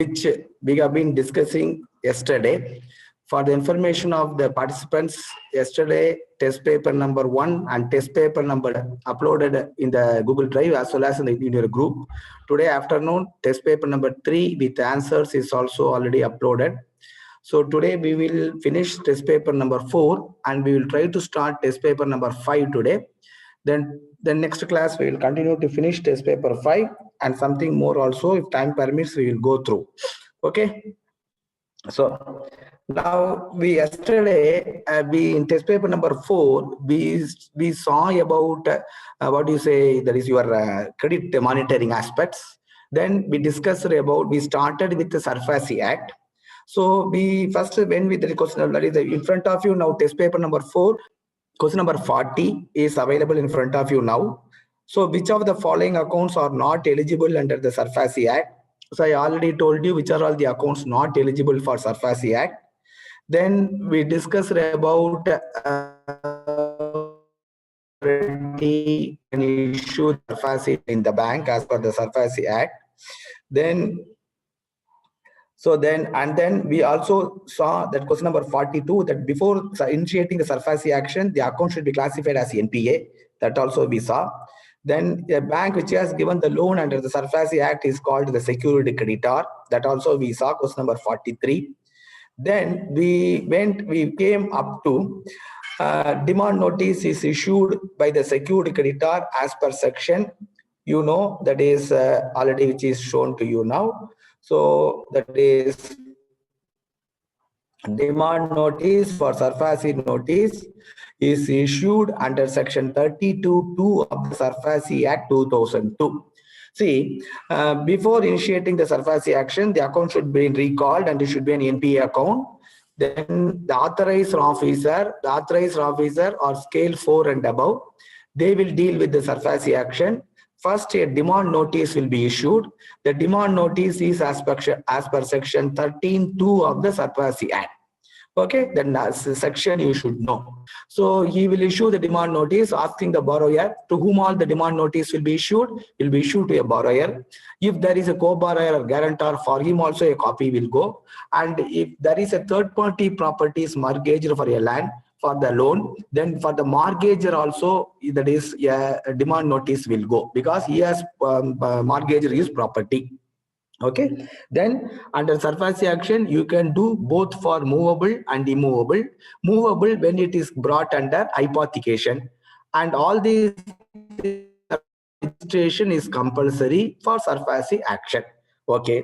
which we have been discussing yesterday. For the information of the participants, yesterday test paper number 1 and test paper number uploaded in the Google Drive as well as in your group. Today afternoon, test paper number 3 with answers is also already uploaded. So today we will finish test paper number 4 and we will try to start test paper number 5 today. Then the next class we will continue to finish test paper 5 and something more also, if time permits, we will go through. Okay. So now we yesterday we in test paper number 4 we saw about what do you say, that is your credit monitoring aspects. Then we discussed about, we started with the SARFAESI Act. So we first, when we did the question, that is in front of you now, test paper number 4, question number 40 is available in front of you now. So which of the following accounts are not eligible under the SARFAESI Act? So I already told you which are all the accounts not eligible for SARFAESI Act. Then we discussed about an issue SARFAESI in the bank as per the SARFAESI Act. Then we also saw that question number 42, that before initiating the SARFAESI action, the account should be classified as NPA. That also we saw. Then a bank which has given the loan under the SARFAESI Act is called the secured creditor. That also we saw, question number 43. Then we came up to demand notice is issued by the secured creditor as per section, that is already which is shown to you now. So that is demand notice for SARFAESI notice is issued under section 32(2) of the SARFAESI Act 2002. See, before initiating the SARFAESI action, the account should be recalled and it should be an NPA account. Then the authorized officer or scale 4 and above, they will deal with the SARFAESI action. First, a demand notice will be issued. The demand notice is as per section 13(2) of the SARFAESI Act. Okay, then that's the section you should know. So he will issue the demand notice asking the borrower to whom all the demand notice will be issued. Will be issued to a borrower. If there is a co-borrower or guarantor, for him also a copy will go. And if there is a third-party properties mortgaged for a land for the loan, then for the mortgager also, that is a demand notice will go, because he has mortgaged his property. Okay, then under SARFAESI action, you can do both for movable and immovable. Movable when it is brought under hypothecation, and all these registration is compulsory for SARFAESI action. Okay,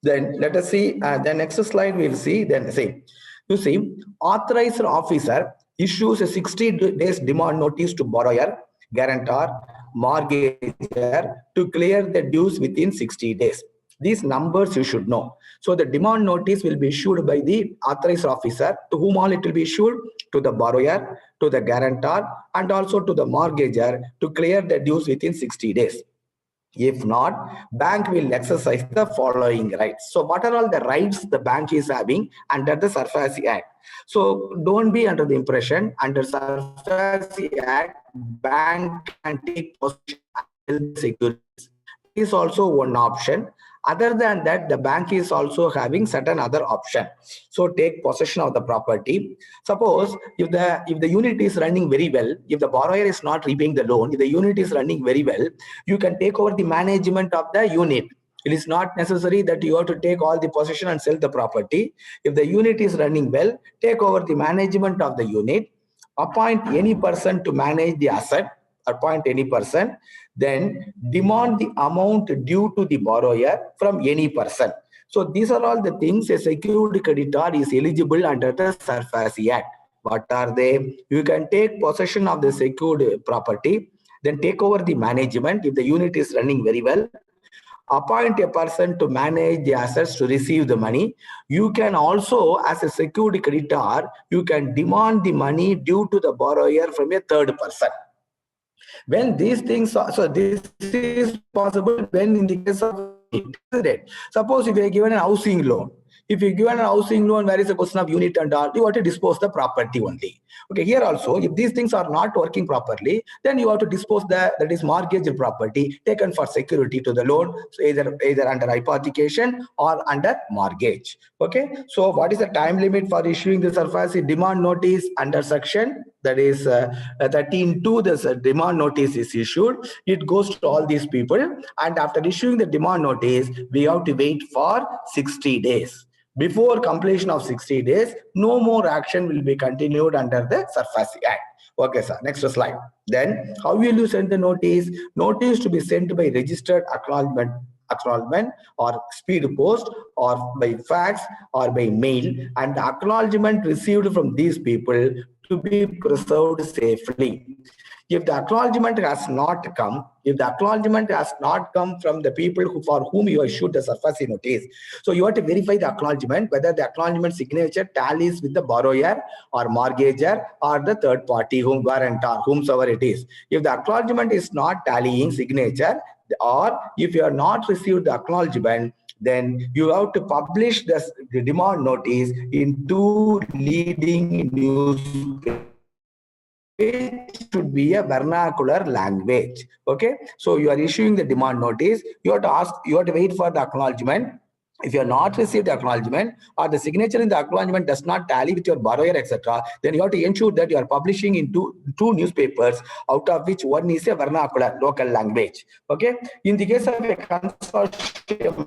then let us see the next slide. We'll see. Then see, you see, authorized officer issues a 60 days demand notice to borrower, guarantor, mortgager to clear the dues within 60 days. These numbers you should know. So the demand notice will be issued by the authorized officer, to whom all it will be issued: to the borrower, to the guarantor, and also to the mortgager to clear the dues within 60 days. If not, bank will exercise the following rights. So what are all the rights the bank is having under the SARFAESI Act? So don't be under the impression, under SARFAESI Act, bank can take possession of securities. This is also one option. Other than that, the bank is also having certain other option. So take possession of the property. Suppose if the unit is running very well, if the borrower is not repaying the loan, if the unit is running very well, you can take over the management of the unit. It is not necessary that you have to take all the possession and sell the property. If the unit is running well, take over the management of the unit, appoint any person to manage the asset, appoint any person, then demand the amount due to the borrower from any person. So these are all the things a secured creditor is eligible under the SARFAESI Act. What are they? You can take possession of the secured property, then take over the management if the unit is running very well, appoint a person to manage the assets to receive the money. You can also, as a secured creditor, you can demand the money due to the borrower from a third person. When these things are, so this is possible when in the case of it. Suppose if you are given a housing loan, If you give an housing loan where is a question of unit and all, you have to dispose the property only. Okay, here also, if these things are not working properly, then you have to dispose that is mortgage property taken for security to the loan, so either under hypothecation or under mortgage. Okay, so what is the time limit for issuing the SARFAESI demand notice? Under section that is 13(2), the demand notice is issued. It goes to all these people, and after issuing the demand notice, we have to wait for 60 days. Before completion of 60 days, no more action will be continued under the SARFAESI Act. Okay, sir. Next slide. Then, how will you send the notice? Notice to be sent by registered acknowledgement or speed post or by fax or by mail, and the acknowledgement received from these people to be preserved safely. If the acknowledgement has not come, from the people for whom you issued the SARFAESI notice, so you have to verify the acknowledgement, whether the acknowledgement signature tallies with the borrower or mortgager or the third party, guarantor, whomsoever it is. If the acknowledgement is not tallying signature, or if you have not received the acknowledgement, then you have to publish the demand notice in 2 leading newspapers. It should be a vernacular language. Okay, so you are issuing the demand notice, you have to wait for the acknowledgement. If you have not received the acknowledgement or the signature in the acknowledgement does not tally with your borrower, etc., then you have to ensure that you are publishing in two newspapers, out of which one is a vernacular local language. Okay, in the case of a consortium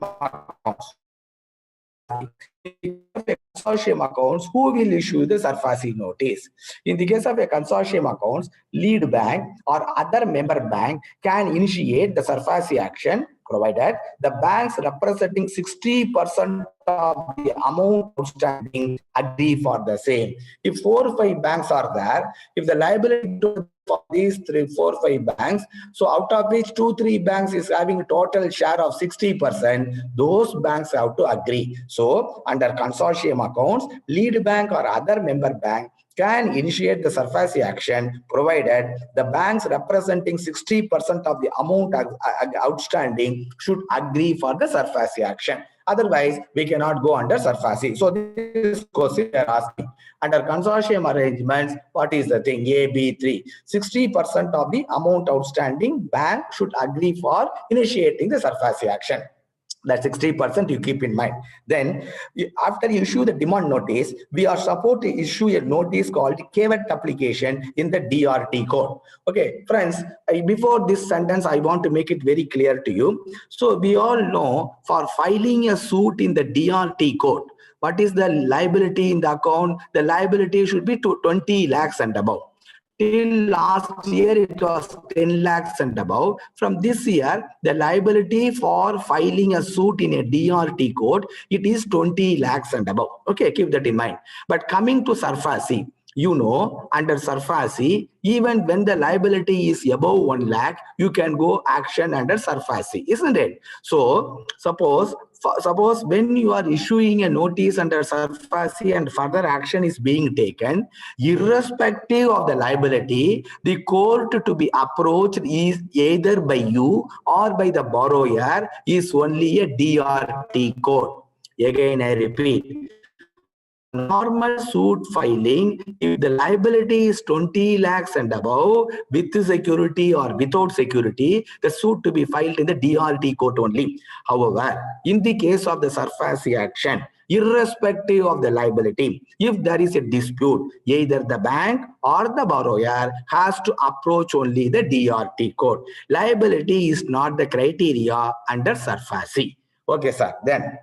accounts, who will issue the SARFAESI notice? In the case of a consortium accounts, lead bank or other member bank can initiate the SARFAESI action, provided the banks representing 60% of the amount outstanding agree for the same. If 4 or 5 banks are there, if the liability for these 3, 4, 5 banks, so out of which 2, 3 banks is having a total share of 60%, those banks have to agree. So under consortium accounts, lead bank or other member bank can initiate the SARFAESI action, provided the banks representing 60% of the amount outstanding should agree for the SARFAESI action. Otherwise, we cannot go under SARFAESI. So this question they are asking. Under consortium arrangements, what is the thing? A, B, 3. 60% of the amount outstanding, bank should agree for initiating the SARFAESI action. That 60% you keep in mind. Then after you issue the demand notice, we are supposed to issue a notice called caveat application in the DRT code. Okay, friends, before this sentence, I want to make it very clear to you. So we all know, for filing a suit in the DRT code, what is the liability in the account? The liability should be to 20 lakhs and above. Till last year, it was 10 lakhs and above. From this year, the liability for filing a suit in a DRT code, it is 20 lakhs and above. Okay, keep that in mind. But coming to SARFAESI, you know, under SARFAESI, even when the liability is above 1 lakh, you can go action under SARFAESI, isn't it? So suppose when you are issuing a notice under SARFAESI and further action is being taken, irrespective of the liability, the court to be approached is either by you or by the borrower is only a DRT code. Again, I repeat, normal suit filing, if the liability is 20 lakhs and above, with security or without security, the suit to be filed in the DRT court only. However, in the case of the SARFAESI action, irrespective of the liability, if there is a dispute, either the bank or the borrower has to approach only the DRT court. Liability is not the criteria under SARFAESI. Okay, sir. Then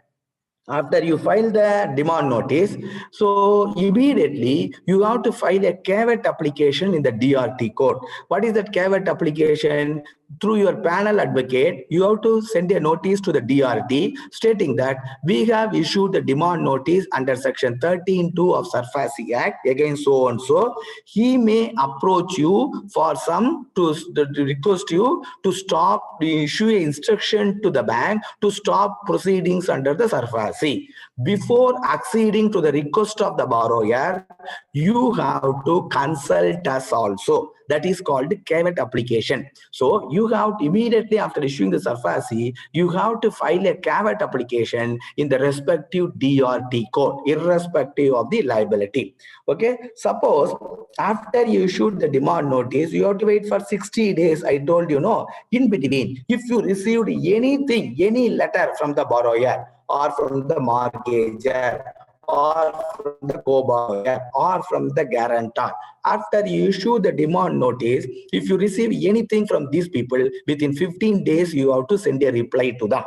after you file the demand notice, so immediately you have to file a caveat application in the DRT court. What is that caveat application? Through your panel advocate, you have to send a notice to the DRT stating that we have issued the demand notice under section 13(2) of SARFAESI Act, again so and so. He may approach you for to request you to stop, issue an instruction to the bank to stop proceedings under the SARFAESI. Before acceding to the request of the borrower, you have to consult us also. That is called caveat application. So you you have to, immediately after issuing the SARFAESI, you have to file a caveat application in the respective DRT code, irrespective of the liability. Okay, suppose after you issued the demand notice, you have to wait for 60 days. I told you, no, in between, if you received anything, any letter from the borrower or from the mortgager or from the co-borrower or from the guarantor, after you issue the demand notice, if you receive anything from these people, within 15 days, you have to send a reply to them.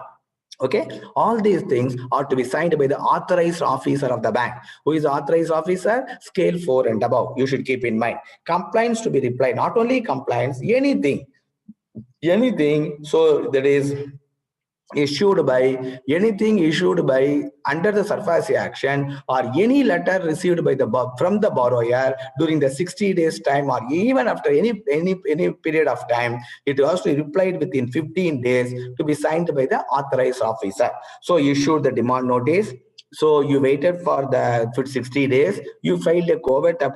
Okay, all these things are to be signed by the authorized officer of the bank. Who is the authorized officer? Scale 4 and above. You should keep in mind. Compliance to be replied, not only compliance, anything. So that is issued by under the SARFAESI action, or any letter received by from the borrower during the 60 days time, or even after any period of time, it has to be replied within 15 days to be signed by the authorized officer. So issued the demand notice. So you waited for 60 days, you filed a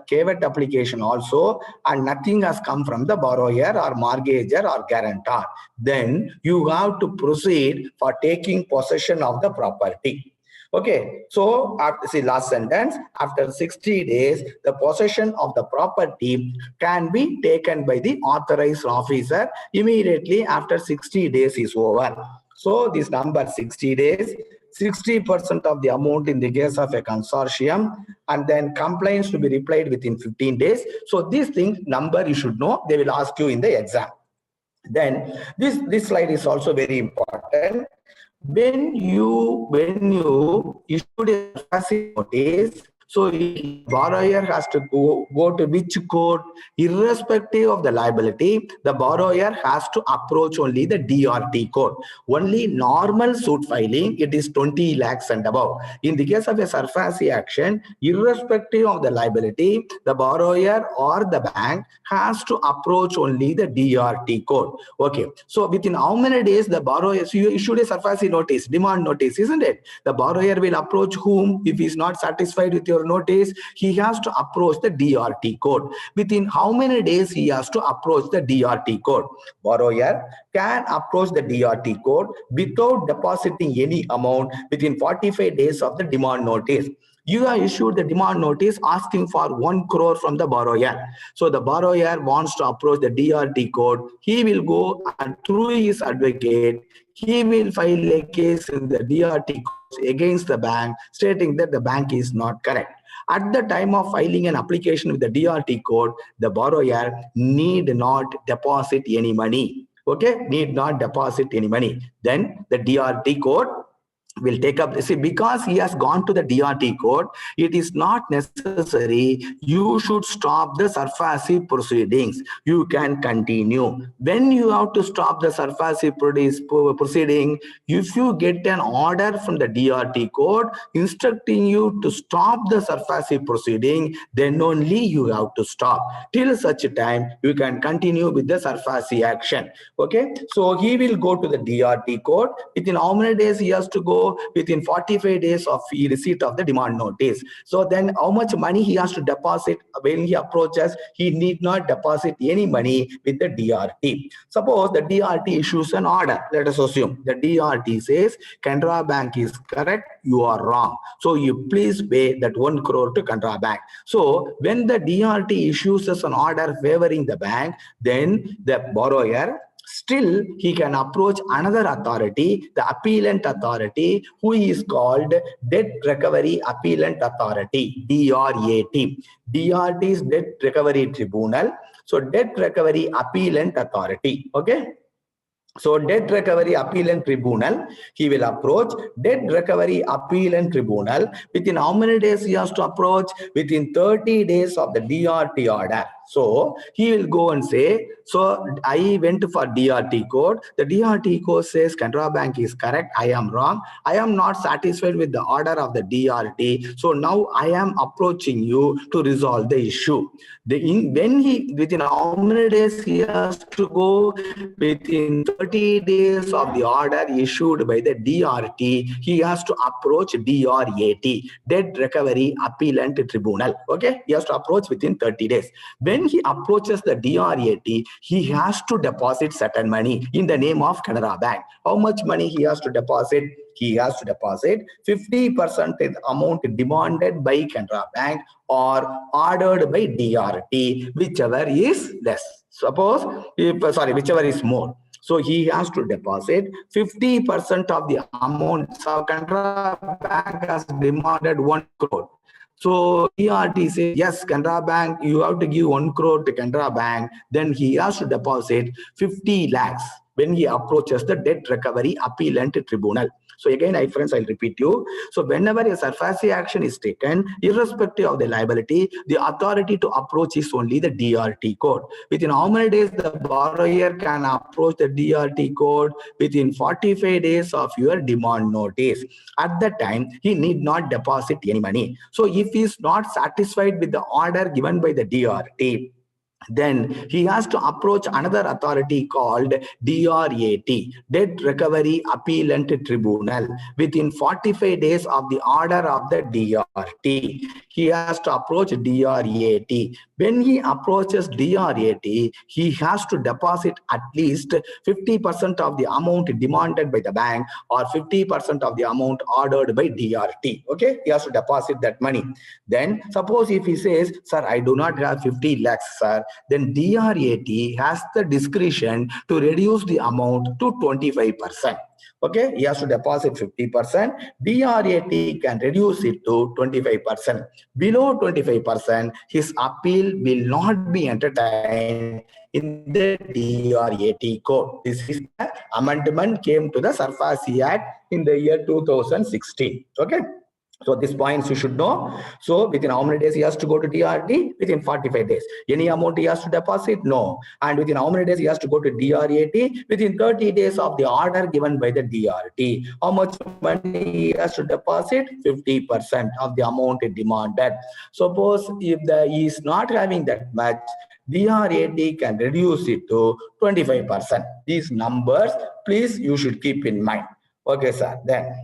caveat application also, and nothing has come from the borrower or mortgager or guarantor. Then you have to proceed for taking possession of the property. Okay, so after, last sentence, after 60 days, the possession of the property can be taken by the authorized officer immediately after 60 days is over. So this number 60 days, 60% of the amount in the case of a consortium, and then complaints to be replied within 15 days. So these things, number you should know, they will ask you in the exam. Then this slide is also very important. When you issued a SARFAESI notice, so borrower has to go to which court? Irrespective of the liability, the borrower has to approach only the DRT court. Only normal suit filing, it is 20 lakhs and above. In the case of a SARFAESI action, irrespective of the liability, the borrower or the bank has to approach only the DRT court. Okay, so within how many days the borrower, so you issued a SARFAESI notice, demand notice, isn't it? The borrower will approach whom? If he is not satisfied with your notice, he has to approach the DRT court. Within how many days he has to approach the DRT court? Borrower can approach the DRT court without depositing any amount within 45 days of the demand notice. You have issued the demand notice asking for 1 crore from the borrower. So the borrower wants to approach the DRT court. He will go and through his advocate, he will file a case in the DRT court against the bank, stating that the bank is not correct. At the time of filing an application with the DRT court, the borrower need not deposit any money. Okay, need not deposit any money. Then the DRT court will take up, see, because he has gone to the DRT court, it is not necessary you should stop the SARFAESI proceedings. You can continue. When you have to stop the SARFAESI proceeding, if you get an order from the DRT court instructing you to stop the SARFAESI proceeding, then only you have to stop. Till such time, you can continue with the SARFAESI action. Okay, so he will go to the DRT court. Within how many days he has to go? Within 45 days of receipt of the demand notice. So then how much money he has to deposit when he approaches? He need not deposit any money with the DRT. Suppose the DRT issues an order. Let us assume the DRT says Canara Bank is correct, you are wrong. So you please pay that 1 crore to Canara Bank. So when the DRT issues us an order favoring the bank, then the borrower, still he can approach another authority, the appellant authority, who is called Debt Recovery Appellant Authority, DRAT. DRT is Debt Recovery Tribunal. So Debt Recovery Appellant Authority. Okay. So Debt Recovery Appellant Tribunal, he will approach Debt Recovery Appellant Tribunal. Within how many days he has to approach? Within 30 days of the DRT order. So he will go and say, so I went for DRT court. The DRT court says Canara Bank is correct, I am wrong. I am not satisfied with the order of the DRT. So now I am approaching you to resolve the issue. Within how many days he has to go? Within 30 days of the order issued by the DRT, he has to approach DRAT, Debt Recovery Appellant Tribunal. Okay, he has to approach within 30 days. When when he approaches the DRAT, he has to deposit certain money in the name of Canara Bank. How much money he has to deposit? He has to deposit 50% amount demanded by Canara Bank or ordered by DRT, whichever is less. Suppose, whichever is more. So he has to deposit 50% of the amount. So Canara Bank has demanded 1 crore. So DRT says, yes, Canara Bank, you have to give 1 crore to Canara Bank. Then he has to deposit 50 lakhs when he approaches the debt recovery appellant tribunal. So again, friends, I'll repeat you. So whenever a SARFAESI action is taken, irrespective of the liability, the authority to approach is only the DRT code. Within how many days the borrower can approach the DRT code? Within 45 days of your demand notice. At that time, he need not deposit any money. So if he is not satisfied with the order given by the DRT, then he has to approach another authority called DRAT, Debt Recovery Appellant Tribunal. Within 45 days of the order of the DRT, he has to approach DRAT. When he approaches DRAT, he has to deposit at least 50% of the amount demanded by the bank or 50% of the amount ordered by DRT. Okay, he has to deposit that money. Then suppose if he says, sir, I do not have 50 lakhs, sir, then DRAT has the discretion to reduce the amount to 25%. Okay, he has to deposit 50%. DRAT can reduce it to 25%. Below 25%, his appeal will not be entertained in the DRAT code. This is the amendment came to the SARFAESI Act in the year 2016. Okay. So these points you should know. So within how many days he has to go to DRT? Within 45 days. Any amount he has to deposit? No. And within how many days he has to go to DRAT? Within 30 days of the order given by the DRT. How much money he has to deposit? 50% of the amount demanded. Suppose if he is not having that much, DRAT can reduce it to 25%. These numbers, please, you should keep in mind. Okay, sir. Then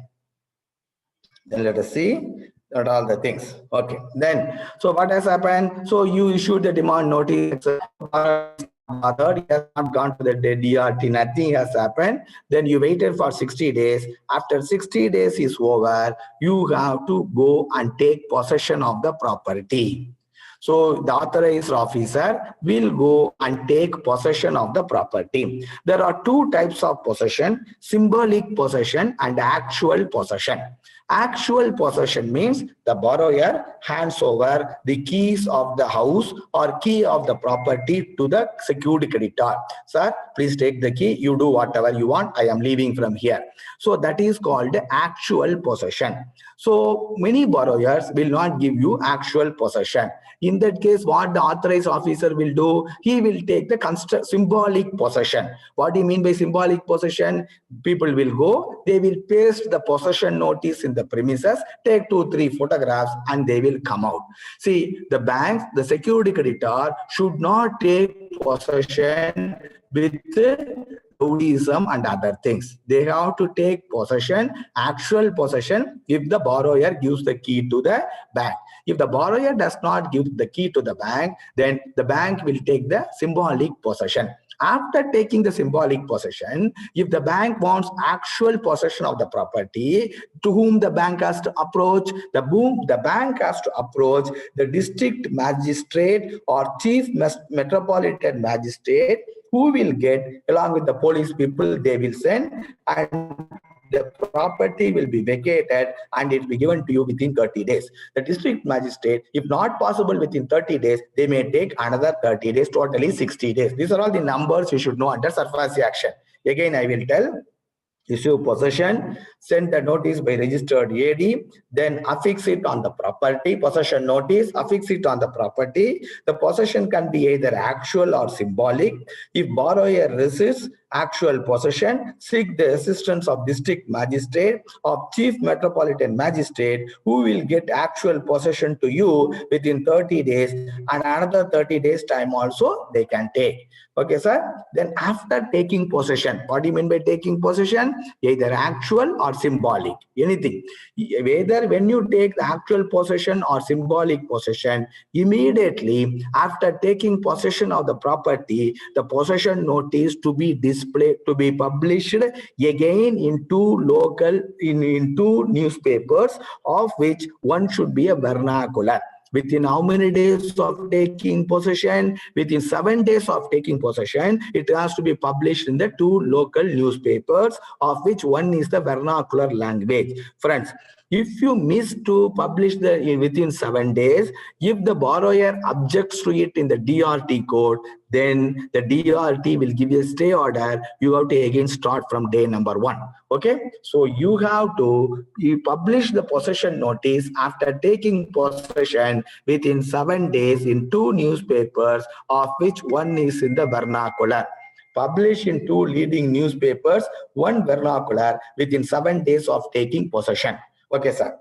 let us see that all the things. Okay. Then, so what has happened? So you issued the demand notice. He has not gone to the DRT. Nothing has happened. Then you waited for 60 days. After 60 days is over, you have to go and take possession of the property. So the authorized officer will go and take possession of the property. There are two types of possession: symbolic possession and actual possession. Actual possession means the borrower hands over the keys of the house or key of the property to the secured creditor. Sir, please take the key. You do whatever you want. I am leaving from here. So that is called actual possession. So many borrowers will not give you actual possession. In that case, what the authorized officer will do, he will take the symbolic possession. What do you mean by symbolic possession? People will go, they will paste the possession notice in the premises, take 2-3 photographs, and they will come out. See, the banks, the security creditor should not take possession with rowdyism and other things. They have to take possession, actual possession, if the borrower gives the key to the bank. If the borrower does not give the key to the bank, then the bank will take the symbolic possession. After taking the symbolic possession, if the bank wants actual possession of the property, to whom the bank has to approach? The bank has to approach the district magistrate or chief metropolitan magistrate, who will get, along with the police people, they will send, and the property will be vacated and it will be given to you within 30 days. The district magistrate, if not possible within 30 days, they may take another 30 days, totally 60 days. These are all the numbers you should know under SARFAESI action. Again, I will tell. Issue possession, send the notice by registered AD, then affix it on the property, possession notice, affix it on the property. The possession can be either actual or symbolic. If borrower resists actual possession, seek the assistance of district magistrate, of chief metropolitan magistrate, who will get actual possession to you within 30 days, and another 30 days time also they can take. Okay, sir. Then after taking possession, what do you mean by taking possession? Either actual or symbolic, anything. Whether when you take the actual possession or symbolic possession, immediately after taking possession of the property, the possession notice to be displayed, to be published again in two local, in two newspapers, of which one should be a vernacular. Within how many days of taking possession? Within 7 days of taking possession, it has to be published in the two local newspapers, of which one is the vernacular language. Friends, if you miss to publish the within 7 days, if the borrower objects to it in the DRT court, then the DRT will give you a stay order. You have to again start from day number 1. Okay, so you have to publish the possession notice after taking possession within 7 days in two newspapers, of which one is in the vernacular. Publish in two leading newspapers, one vernacular, within 7 days of taking possession. Okay, sir.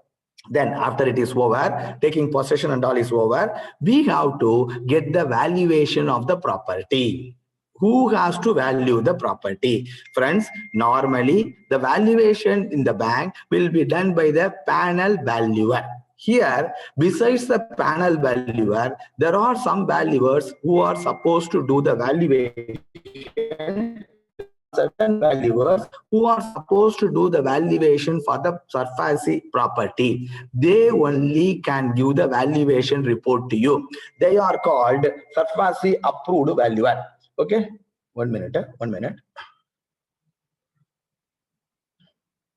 Then after it is over, taking possession and all is over, we have to get the valuation of the property. Who has to value the property? Friends, normally the valuation in the bank will be done by the panel valuer. Here, besides the panel valuer, there are some valuers who are supposed to do the valuation. Certain valuers who are supposed to do the valuation for the SARFAESI property. They only can give the valuation report to you. They are called SARFAESI approved valuer. Okay, 1 minute. 1 minute.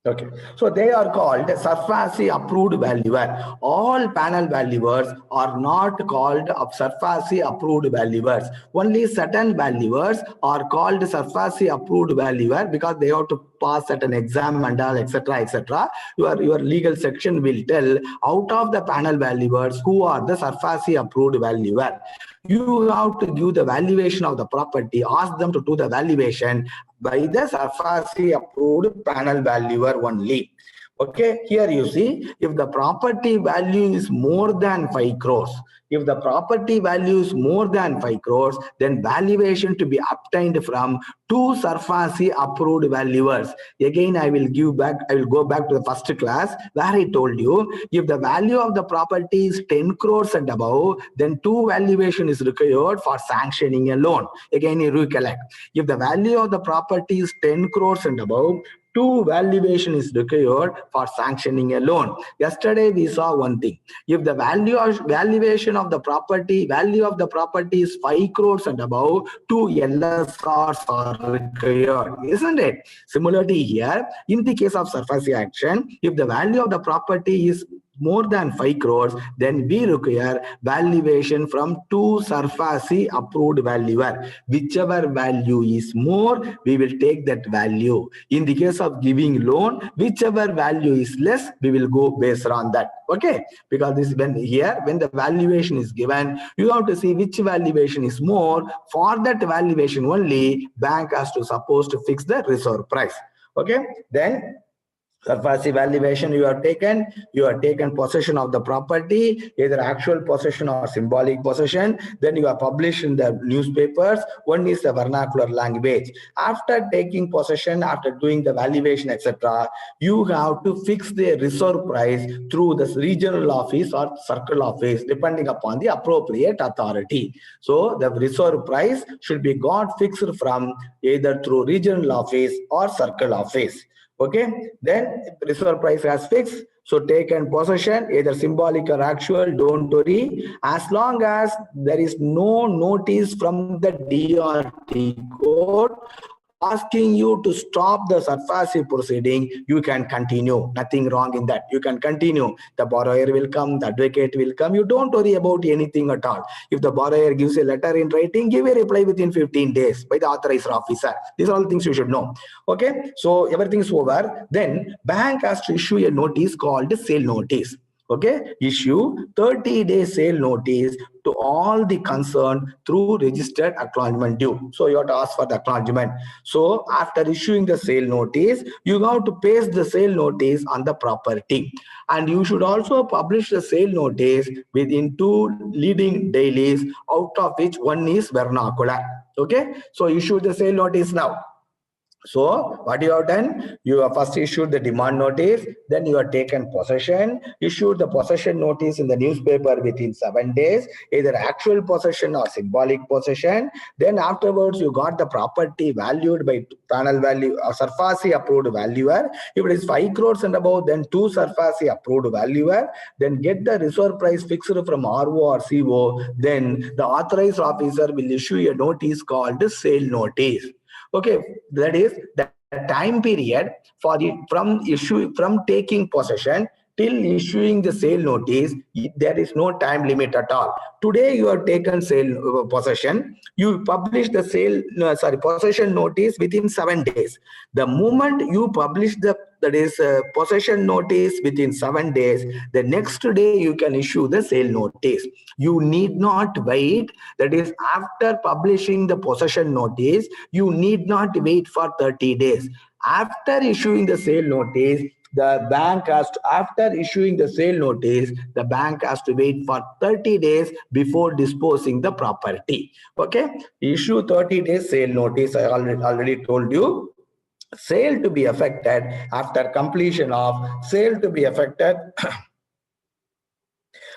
Okay, so they are called SARFAESI approved valuer. All panel valuers are not called SARFAESI approved valuers. Only certain valuers are called SARFAESI approved valuer because they have to pass certain exam and all, etc., etc. Your legal section will tell out of the panel valuers who are the SARFAESI approved valuer. You have to give the valuation of the property, ask them to do the valuation by the SARFAESI approved panel valuer only. Okay, here you see, if the property value is more than 5 crores, if the property value is more than 5 crores, then valuation to be obtained from two SARFAESI approved valuers. Again, I will go back to the first class where I told you, if the value of the property is 10 crores and above, then two valuation is required for sanctioning a loan. Again, you recollect. If the value of the property is 10 crores and above, two valuation is required for sanctioning a loan. Yesterday we saw one thing. If the valuation of the property is 5 crores and above, two LSRs are required, isn't it? Similarly here, in the case of SARFAESI action, if the value of the property is more than 5 crores, then we require valuation from two SARFAESI approved valuer. Whichever value is more, we will take that value. In the case of giving loan, whichever value is less, we will go based on that. Okay, because this when the valuation is given, you have to see which valuation is more. For that valuation only, bank has to suppose to fix the reserve price. Okay, then SARFAESI valuation, you have taken possession of the property, either actual possession or symbolic possession. Then you are published in the newspapers. One is the vernacular language. After taking possession, after doing the valuation, etc., you have to fix the reserve price through the regional office or circle office, depending upon the appropriate authority. So the reserve price should be got fixed from either through regional office or circle office. Okay, then reserve price has fixed. So taken possession, either symbolic or actual, don't worry. As long as there is no notice from the DRT court asking you to stop the SARFAESI proceeding, you can continue. Nothing wrong in that. You can continue. The borrower will come, the advocate will come. You don't worry about anything at all. If the borrower gives a letter in writing, give a reply within 15 days by the authorized officer. These are all things you should know. Okay, so everything is over. Then bank has to issue a notice called sale notice. Okay, issue 30-day sale notice to all the concerned through registered acknowledgement due. So you have to ask for the acknowledgement. So after issuing the sale notice, you have to paste the sale notice on the property. And you should also publish the sale notice within 2 leading dailies, out of which one is vernacular. Okay, so issue the sale notice now. So what you have done, you have first issued the demand notice, then you have taken possession, issued the possession notice in the newspaper within 7 days, either actual possession or symbolic possession. Then afterwards, you got the property valued by panel value or SARFAESI approved valuer. If it is 5 crores and above, then 2 SARFAESI approved valuer. Then get the reserve price fixed from RO or CO. Then the authorized officer will issue a notice called the sale notice. Okay, that is the time period for the from taking possession till issuing the sale notice. There is no time limit at all. Today you have taken sale possession, you publish the possession notice within 7 days. The moment you publish the possession notice within 7 days, the next day you can issue the sale notice. You need not wait. That is, after publishing the possession notice, you need not wait for 30 days. After issuing the sale notice, the bank has to, after issuing the sale notice, the bank has to wait for 30 days before disposing the property. Okay, issue 30 days sale notice. I already told you. Sale to be affected after completion of sale to be affected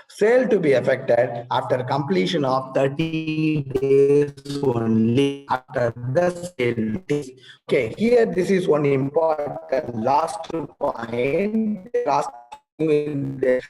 sale to be affected after completion of 30 days only after the sale notice. Okay, here this is one important last point.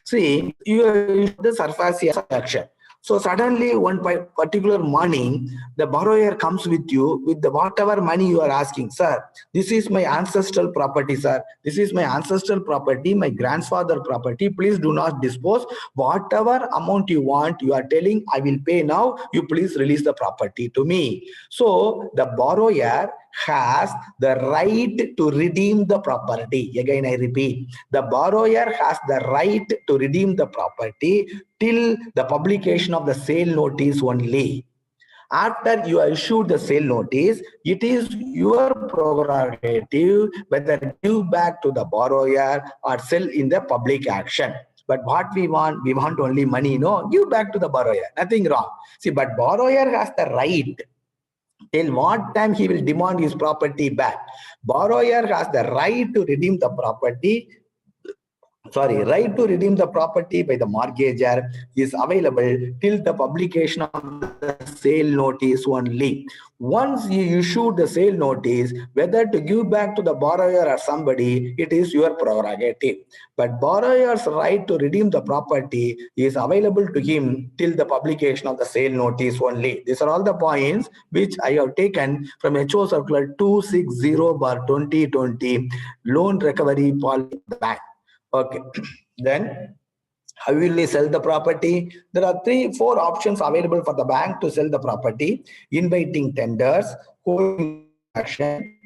See, you issue the SARFAESI action. So suddenly one particular morning, the borrower comes with you with the whatever money you are asking. Sir, this is my ancestral property, sir. This is my ancestral property, my grandfather property. Please do not dispose. Whatever amount you want, you are telling, I will pay now. You please release the property to me. So the borrower has the right to redeem the property. Again, I repeat, the borrower has the right to redeem the property till the publication of the sale notice only. After you issued the sale notice, it is your prerogative whether give back to the borrower or sell in the public action. But what we want only money, no, give back to the borrower, nothing wrong. See, but borrower has the right till what time he will demand his property back. Borrower has the right to redeem the property. Right to redeem the property by the mortgagor is available till the publication of the sale notice only. Once you issue the sale notice, whether to give back to the borrower or somebody, it is your prerogative. But borrower's right to redeem the property is available to him till the publication of the sale notice only. These are all the points which I have taken from HO Circular 260/2020 loan recovery policy of the bank. Okay, then how will we sell the property? There are 3-4 options available for the bank to sell the property: inviting tenders, holding action,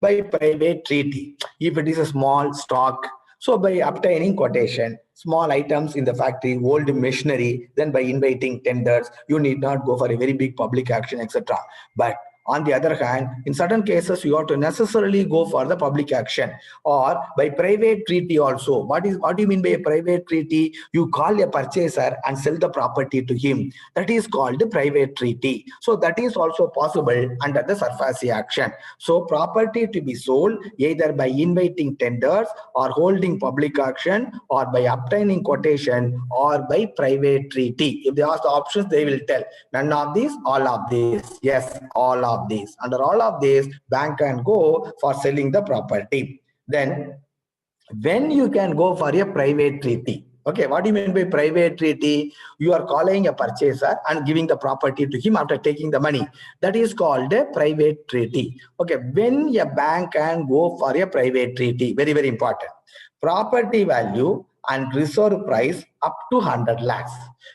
by private treaty. If it is a small stock, so by obtaining quotation, small items in the factory, old machinery, then by inviting tenders, you need not go for a very big public action, etc. But on the other hand, in certain cases, you have to necessarily go for the public action or by private treaty also. What do you mean by a private treaty? You call a purchaser and sell the property to him. That is called a private treaty. So that is also possible under the SARFAESI action. So property to be sold either by inviting tenders or holding public action or by obtaining quotation or by private treaty. If they ask the options, they will tell none of these, all of these. Yes, all of these. Under all of these, bank can go for selling the property. Then when you can go for a private treaty. Okay, what do you mean by private treaty? You are calling a purchaser and giving the property to him after taking the money. That is called a private treaty. Okay, when a bank can go for a private treaty, very, very important. Property value and reserve price up to 100 lakhs.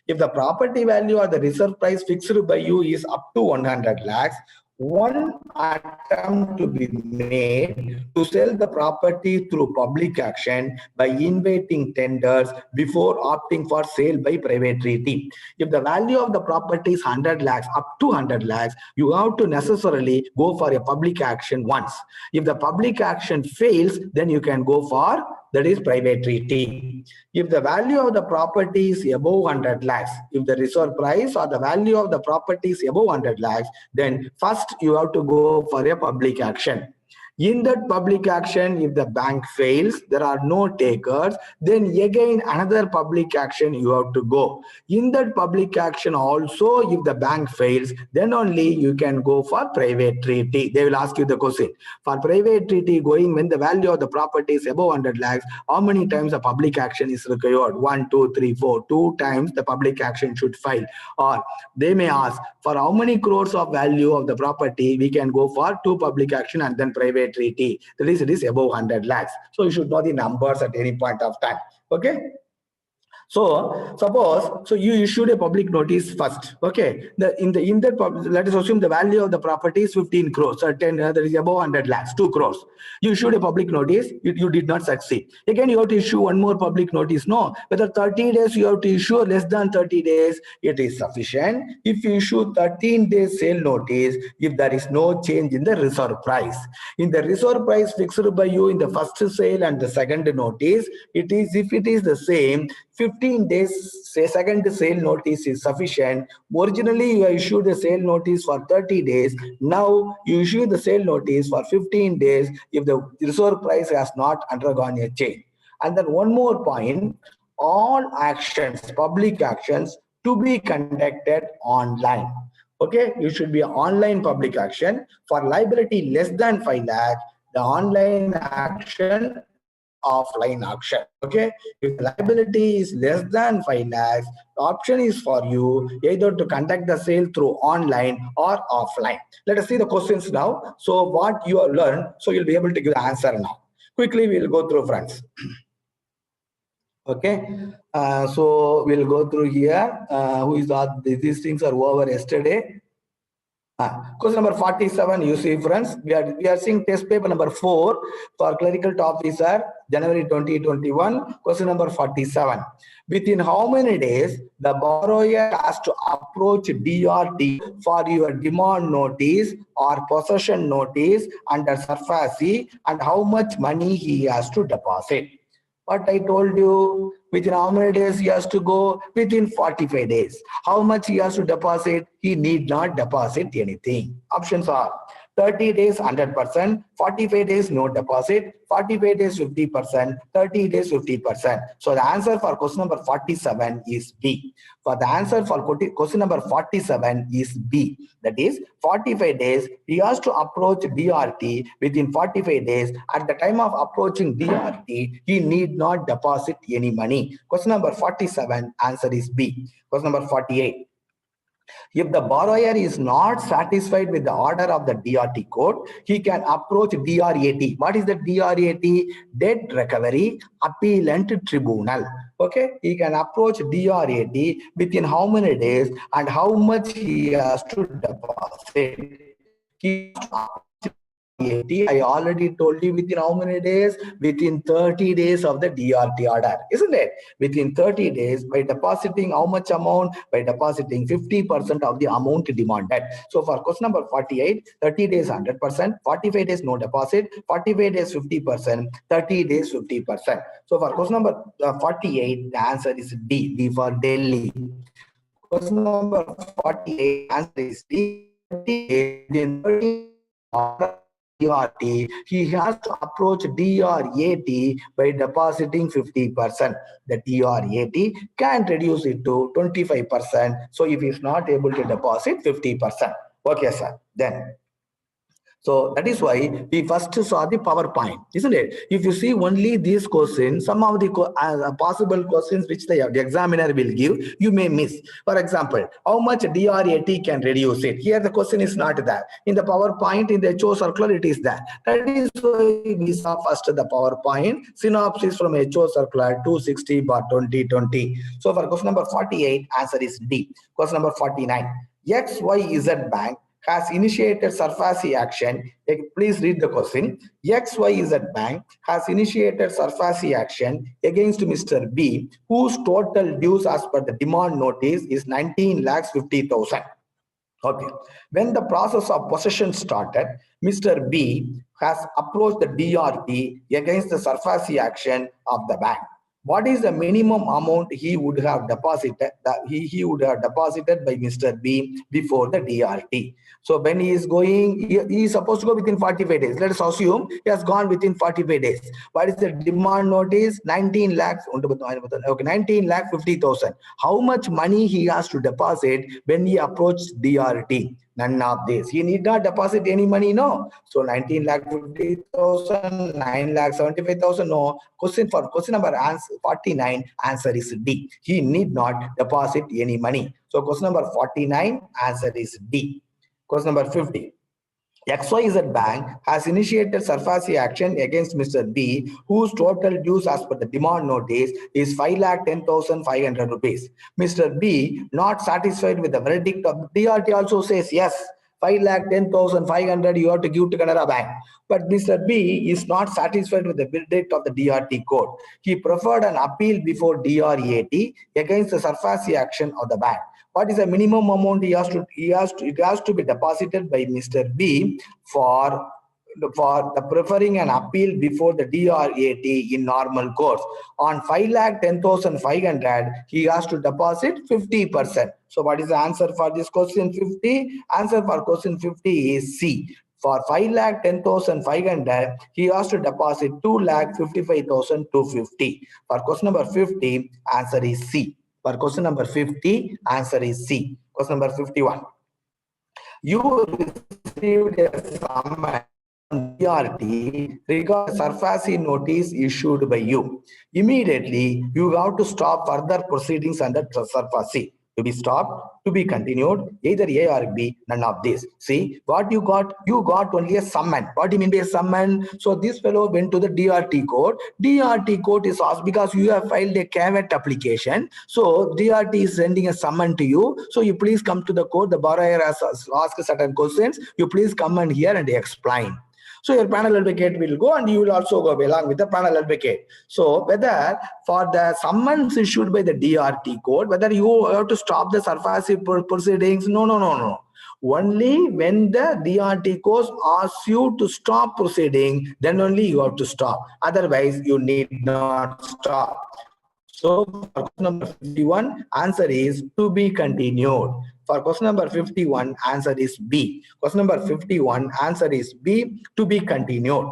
If the property value or the reserve price fixed by you is up to 100 lakhs, one attempt to be made to sell the property through public action by inviting tenders before opting for sale by private treaty. If the value of the property is 100 lakhs up to 100 lakhs, you have to necessarily go for a public action once. If the public action fails, then you can go for, that is, private treaty. If the value of the property is above 100 lakhs, if the reserve price or the value of the property is above 100 lakhs, then first you have to go for a public action. In that public action, if the bank fails, there are no takers, then again another public action you have to go. In that public action also, if the bank fails, then only you can go for private treaty. They will ask you the question. For private treaty going, when the value of the property is above 100 lakhs, how many times a public action is required? 1, 2, 3, 4. 2 times the public action should file. Or they may ask, for how many crores of value of the property we can go for 2 public action and then private treaty. That is, it is above 100 lakhs. So you should know the numbers at any point of time. Okay. So suppose, so you issued a public notice first. Okay. Let us assume the value of the property is 15 crores or 10, that is above 100 lakhs, 2 crores. You issued a public notice, you did not succeed. Again, you have to issue one more public notice. No, whether 30 days you have to issue or less than 30 days, it is sufficient. If you issue 13 days sale notice, if there is no change in the reserve price. In the reserve price fixed by you in the first sale and the second notice, it is, if it is the same, 15 days second sale notice is sufficient. Originally, you issued a sale notice for 30 days. Now, you issue the sale notice for 15 days if the reserve price has not undergone a change. And then one more point, all actions, public actions, to be conducted online. Okay, you should be an online public action. For liability less than 5 lakh, the online action or offline action. Okay, if the liability is less than 5 lakhs, the option is for you either to conduct the sale through online or offline. Let us see the questions now. So what you have learned, so you'll be able to give the answer now. Quickly, we'll go through, friends. Okay, so we'll go through here. Who is that? These things are over yesterday. Question number 47, you see, friends, we are seeing test paper number 4 for clerical officer, January 2021. Question number 47. Within how many days the borrower has to approach DRT for your demand notice or possession notice under SARFAESI, and how much money he has to deposit? What I told you, within how many days he has to go? Within 45 days. How much he has to deposit? He need not deposit anything. Options are 30 days 100%, 45 days no deposit, 45 days 50%, 30 days 50%. So the answer for question number 47 is B. For the answer for question number 47 is B. That is 45 days he has to approach DRT within 45 days. At the time of approaching DRT, he need not deposit any money. Question number 47, answer is B. Question number 48. If the borrower is not satisfied with the order of the DRT court, he can approach DRAT. What is the DRAT? Debt Recovery Appellant Tribunal. Okay, he can approach DRAT within how many days and how much he has to deposit. He has to I already told you within how many days? Within 30 days of the DRT order, isn't it? Within 30 days by depositing how much amount? By depositing 50% of the amount demanded. So for question number 48, 30 days 100%, 45 days no deposit, 45 days 50%, 30 days 50%. So for question number 48, the answer is D, D for Delhi. Question number 48, answer is D. 30 days, DRT, he has to approach DRAT by depositing 50%. The DRAT can reduce it to 25%. So if he is not able to deposit 50%. Okay, sir. Then. So that is why we first saw the PowerPoint, isn't it? If you see only these questions, some of the possible questions which the examiner will give, you may miss. For example, how much DRAT can reduce it? Here the question is not there. In the PowerPoint, in the HO circular, it is there. That is why we saw first the PowerPoint synopsis from HO circular 260/2020. So for question number 48, answer is D. Question number 49. XYZ Bank has initiated SARFAESI action. Please read the question. XYZ Bank has initiated SARFAESI action against Mr. B, whose total dues as per the demand notice is 19,50,000. Okay. When the process of possession started, Mr. B has approached the DRT against the SARFAESI action of the bank. What is the minimum amount he would have deposited? He would have deposited by Mr. B before the DRT. So when he is going, he is supposed to go within 45 days. Let us assume he has gone within 45 days. What is the demand notice? 19 lakhs. Okay, 19,50,000. How much money he has to deposit when he approached DRT? None of this. He need not deposit any money, no. So 19,50,000, 9,75,000, no. Question number 49, answer is D. He need not deposit any money. So question number 49, answer is D. Question number 50. XYZ Bank has initiated SARFAESI action against Mr. B, whose total dues as per the demand notice is 5,10,500 rupees. Mr. B, not satisfied with the verdict of DRT, also says yes, 5,10,500 you have to give to Canara Bank. But Mr. B is not satisfied with the verdict of the DRT court. He preferred an appeal before DRAT against the SARFAESI action of the bank. What is the minimum amount it has to be deposited by Mr. B for the preferring an appeal before the DRAT in normal course? On 5,10,500, he has to deposit 50%. So what is the answer for this question 50? Answer for question 50 is C. For 5,10,500, he has to deposit 2,55,250. For question number 50, answer is C. For question number 50, answer is C. Question number 51. You received a summons from DRT regarding SARFAESI notice issued by you. Immediately, you have to stop further proceedings under SARFAESI. To be stopped, to be continued, either A or B, none of this. See, what you got? You got only a summon. What do you mean by a summon? So this fellow went to the DRT court. DRT court is asked because you have filed a caveat application. So DRT is sending a summon to you. So you please come to the court. The borrower has asked certain questions. You please come and hear and explain. So your panel advocate will go and you will also go along with the panel advocate. So whether for the summons issued by the DRT court, whether you have to stop the SARFAESI proceedings, no. Only when the DRT court asks you to stop proceeding, then only you have to stop. Otherwise, you need not stop. So for question number 51, answer is to be continued. For question number 51, answer is B. Question number 51, answer is B, to be continued.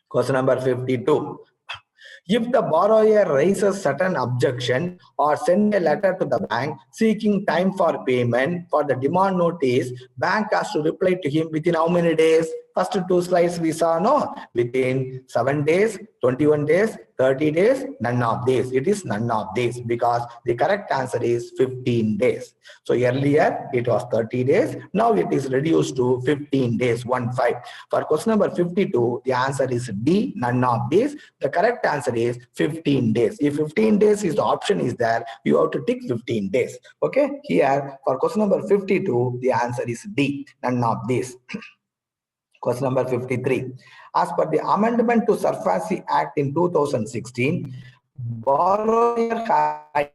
Question number 52. If the borrower raises certain objection or send a letter to the bank seeking time for payment for the demand notice, bank has to reply to him within how many days? First two slides we saw, no? Within 7 days, 21 days, 30 days, none of these. It is none of these because the correct answer is 15 days. So earlier it was 30 days. Now it is reduced to 15 days, 1-5. For question number 52, the answer is D, none of these. The correct answer is 15 days. If 15 days is the option is there, you have to tick 15 days. Okay, here for question number 52, the answer is D, none of these. Question number 53. As per the amendment to SARFAESI Act in 2016, borrower has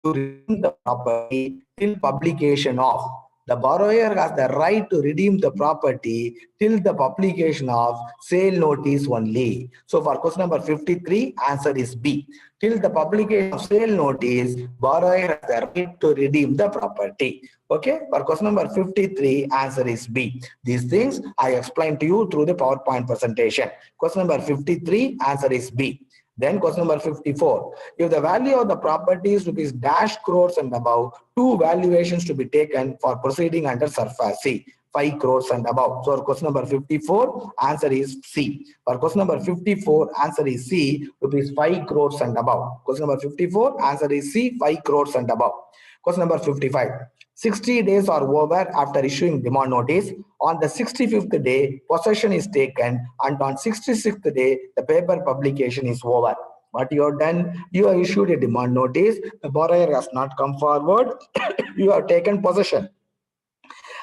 to redeem the property till publication of. The borrower has the right to redeem the property till the publication of sale notice only. So for question number 53, answer is B. Till the publication of sale notice, borrower has the right to redeem the property. Okay, for question number 53, answer is B. These things I explained to you through the PowerPoint presentation. Question number 53, answer is B. Then question number 54. If the value of the property is rupees dash crores and above, two valuations to be taken for proceeding under SARFAESI, 5 crores and above. So question number 54, answer is C. For question number 54, answer is C, rupees 5 crores and above. Question number 54, answer is C, 5 crores and above. Question number 55. 60 days are over after issuing demand notice. On the 65th day, possession is taken, and on 66th day, the paper publication is over. What you have done? You have issued a demand notice. The borrower has not come forward. You have taken possession.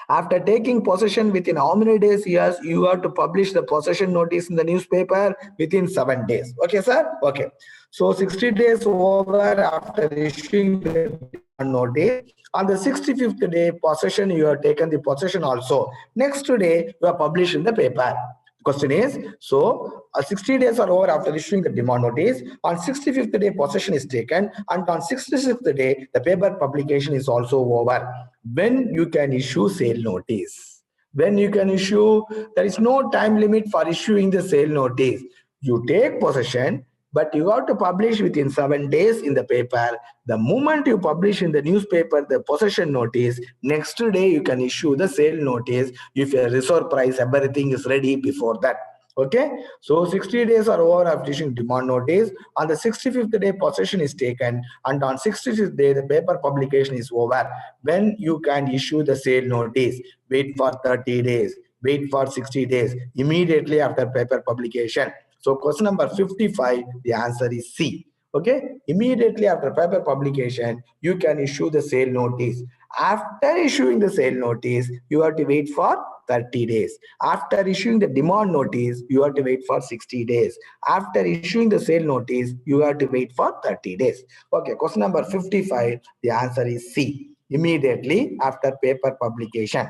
After taking possession, within how many days you have to publish the possession notice in the newspaper? Within 7 days. Okay, sir? Okay. So 60 days over after issuing the demand notice. On the 65th day possession, you have taken the possession also. Next day, you are published in the paper. Question is, so 60 days are over after issuing the demand notice. On 65th day, possession is taken, and on 66th day, the paper publication is also over. When you can issue sale notice? When you can issue, there is no time limit for issuing the sale notice. You take possession, but you have to publish within 7 days in the paper. The moment you publish in the newspaper the possession notice, next day you can issue the sale notice if your reserve price, everything is ready before that. Okay, so 60 days are over after issuing demand notice. On the 65th day, possession is taken, and on 66th day, the paper publication is over. When you can issue the sale notice? Wait for 30 days, wait for 60 days, immediately after paper publication. So question number 55, the answer is C. Okay, immediately after paper publication, you can issue the sale notice. After issuing the sale notice, you have to wait for 30 days. After issuing the demand notice, you have to wait for 60 days. After issuing the sale notice, you have to wait for 30 days. Okay, question number 55, the answer is C. Immediately after paper publication.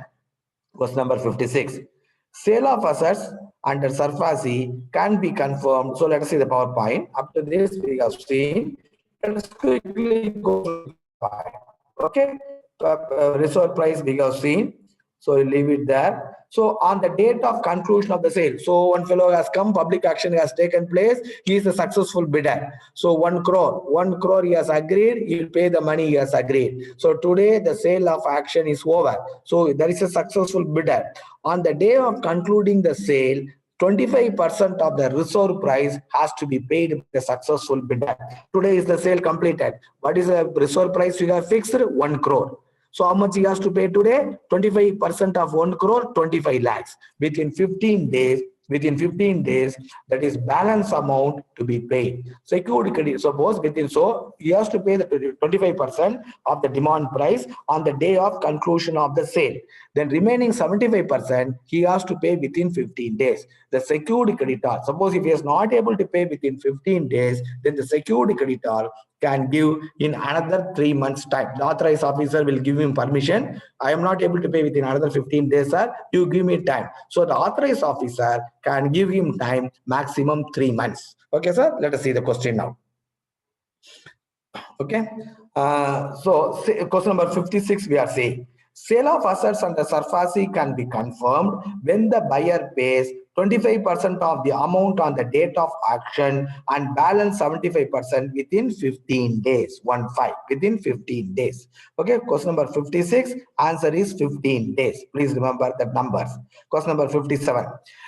Question number 56. Sale of assets under SARFAESI can be confirmed. So let us see the PowerPoint. Up to this we have seen. Let us quickly go through the PowerPoint. Okay. Reserve price we have seen. So you leave it there. So on the date of conclusion of the sale, so one fellow has come, public action has taken place, he is a successful bidder. So 1 crore he has agreed, he will pay the money he has agreed. So today the sale of action is over. So there is a successful bidder. On the day of concluding the sale, 25% of the reserve price has to be paid by the successful bidder. Today is the sale completed. What is the reserve price you have fixed? 1 crore. So how much he has to pay today? 25% of 1 crore, 25 lakhs. Within 15 days, that is balance amount to be paid. Secured credit, suppose so he has to pay the 25% of the demand price on the day of conclusion of the sale. Then remaining 75% he has to pay within 15 days. The secured creditor, suppose if he is not able to pay within 15 days, then the secured creditor can give in another 3 months time. The authorized officer will give him permission. I am not able to pay within another 15 days, sir. You give me time. So the authorized officer can give him time maximum 3 months. Okay, sir. Let us see the question now. Okay. So question number 56 we are saying. Sale of assets under SARFAESI can be confirmed when the buyer pays 25% of the amount on the date of action and balance 75% within 15 days. Within 15 days. Okay, question number 56, answer is 15 days. Please remember the numbers. Question number 57.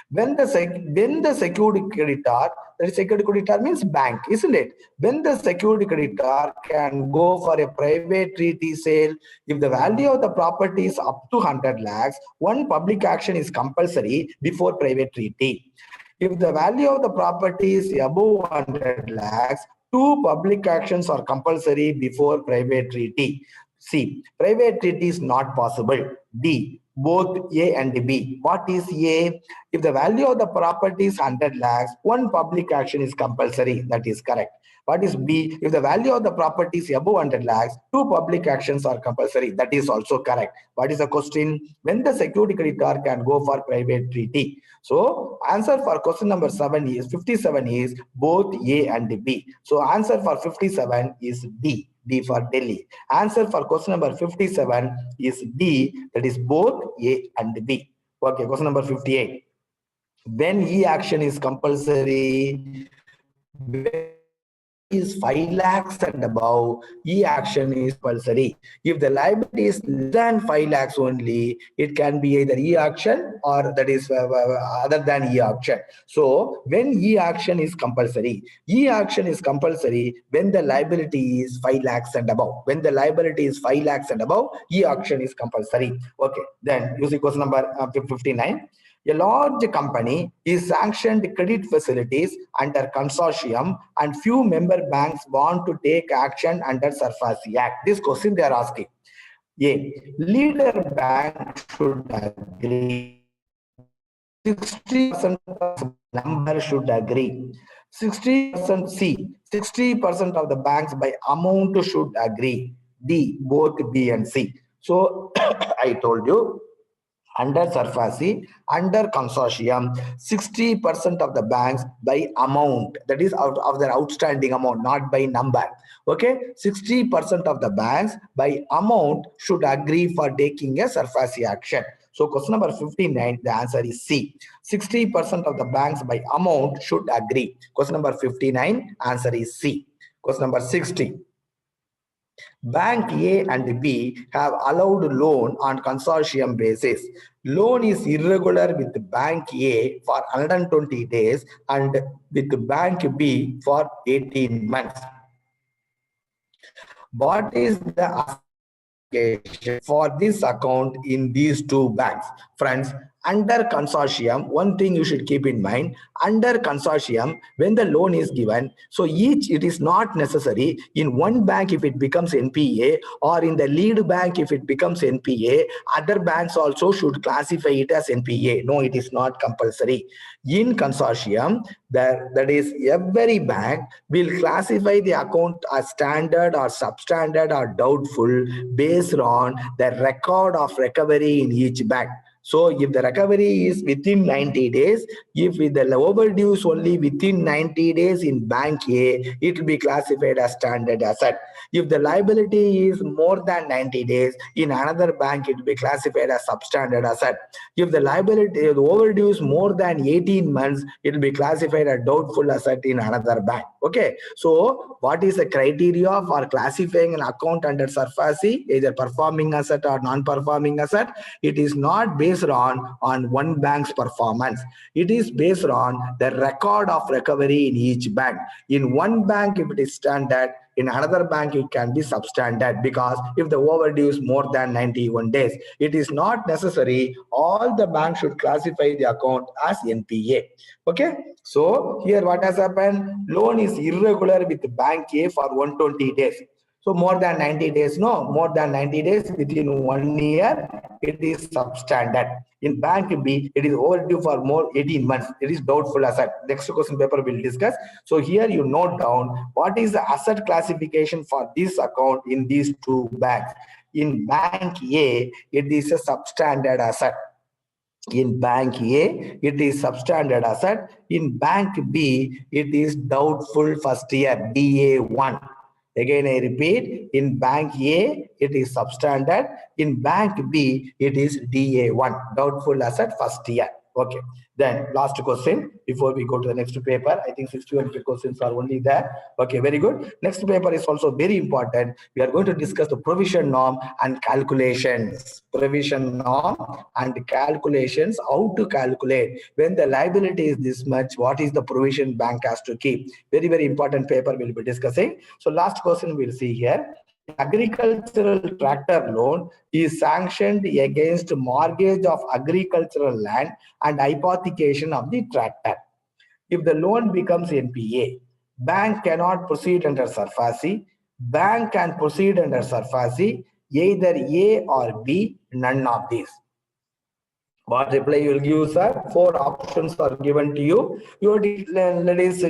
When the secured creditor, that secured creditor means bank, isn't it? When the secured creditor can go for a private treaty sale, if the value of the property is up to 100 lakhs, one public action is compulsory before private treaty. If the value of the property is above 100 lakhs, 2 public actions are compulsory before private treaty. C. Private treaty is not possible. D. Both A and B. What is A? If the value of the property is 100 lakhs, one public action is compulsory. That is correct. What is B? If the value of the property is above 100 lakhs, 2 public actions are compulsory. That is also correct. What is the question? When the secured creditor can go for private treaty? So answer for question number 57 is both A and B. So answer for 57 is D. D for Delhi. Answer for question number 57 is D, that is both A and B. Okay, question number 58. When E action is compulsory, is 5 lakhs and above, E action is compulsory. If the liability is less than 5 lakhs only, it can be either E action or that is other than E action. So when E action is compulsory, E action is compulsory when the liability is 5 lakhs and above. When the liability is 5 lakhs and above, E action is compulsory. Okay, then you see question number 59. A large company is sanctioned credit facilities under consortium and few member banks want to take action under SARFAESI Act. This question they are asking. A. Leader bank should agree. 60% of number should agree. 60% C. 60% of the banks by amount should agree. D. Both B and C. So I told you, under SARFAESI, under consortium, 60% of the banks by amount, that is out of their outstanding amount, not by number. Okay, 60% of the banks by amount should agree for taking a SARFAESI action. So question number 59, the answer is C. 60% of the banks by amount should agree. Question number 59, answer is C. Question number 60. Bank A and B have allowed loan on consortium basis. Loan is irregular with Bank A for 120 days and with Bank B for 18 months. What is the for this account in these two banks? Friends, under consortium, one thing you should keep in mind, under consortium, when the loan is given, so it is not necessary in one bank if it becomes NPA, or in the lead bank if it becomes NPA, other banks also should classify it as NPA. No, it is not compulsory. In consortium, that is every bank will classify the account as standard or substandard or doubtful based on the record of recovery in each bank. So if the recovery is within 90 days, if the overdue is only within 90 days in bank A, it will be classified as standard asset. If the liability is more than 90 days in another bank, it will be classified as substandard asset. If the liability, the overdue is more than 18 months, it will be classified as doubtful asset in another bank. Okay. So what is the criteria for classifying an account under SARFAESI, either performing asset or non-performing asset? It is not based on one bank's performance. It is based on the record of recovery in each bank. In one bank, if it is standard, in another bank, it can be substandard, because if the overdue is more than 91 days, it is not necessary all the banks should classify the account as NPA. Okay. So here what has happened? Loan is irregular with Bank A for 120 days. So more than 90 days, no, more than 90 days within 1 year, it is substandard. In Bank B, it is overdue for more 18 months. It is doubtful asset. Next question paper we'll discuss. So here you note down what is the asset classification for this account in these two banks. In Bank A, it is a substandard asset. In Bank A, it is substandard asset. In Bank B, it is doubtful first year, DA1. Again, I repeat, in Bank A, it is substandard. In Bank B, it is DA1, doubtful asset first year. Okay. Then last question before we go to the next paper. I think 61 questions are only there. Okay, very good. Next paper is also very important. We are going to discuss the provision norm and calculations. Provision norm and calculations, how to calculate. When the liability is this much, what is the provision bank has to keep? Very, very important paper we'll be discussing. So last question we'll see here. Agricultural tractor loan is sanctioned against mortgage of agricultural land and hypothecation of the tractor. If the loan becomes NPA, bank cannot proceed under SARFAESI. Bank can proceed under SARFAESI, either A or B, none of these. What reply you will give, sir? 4 options are given to you. That is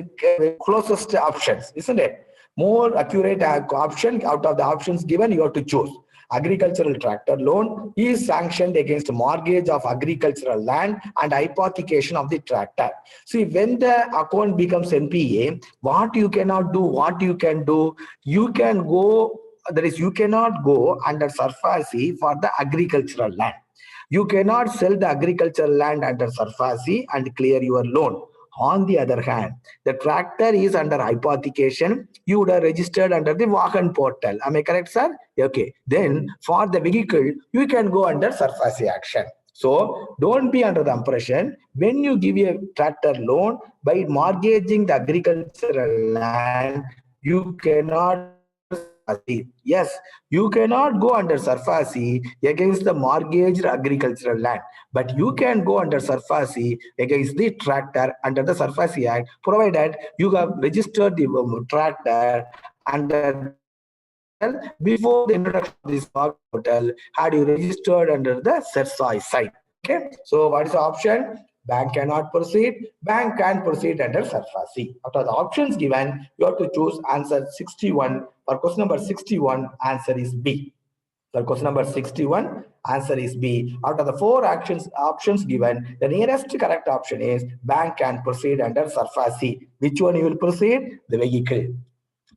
closest options, isn't it? More accurate option out of the options given, you have to choose. Agricultural tractor loan is sanctioned against mortgage of agricultural land and hypothecation of the tractor. See, when the account becomes NPA, what you cannot do, what you can do, you can go, that is, you cannot go under SARFAESI for the agricultural land. You cannot sell the agricultural land under SARFAESI and clear your loan. On the other hand, the tractor is under hypothecation. You would have registered under the Vahan portal. Am I correct, sir? Okay. Then for the vehicle, you can go under SARFAESI action. So don't be under the impression when you give a tractor loan by mortgaging the agricultural land, you cannot. Yes, you cannot go under SARFAESI against the mortgaged agricultural land, but you can go under SARFAESI against the tractor under the SARFAESI Act, provided you have registered the tractor under before the introduction of this work portal, had you registered under the CERSAI site? Okay, so what is the option? Bank cannot proceed. Bank can proceed under SARFAESI. After the options given, you have to choose answer 61. For question number 61, answer is B. For question number 61, answer is B. Out of the four options given, the nearest correct option is bank can proceed under SARFAESI. Which one you will proceed? The vehicle.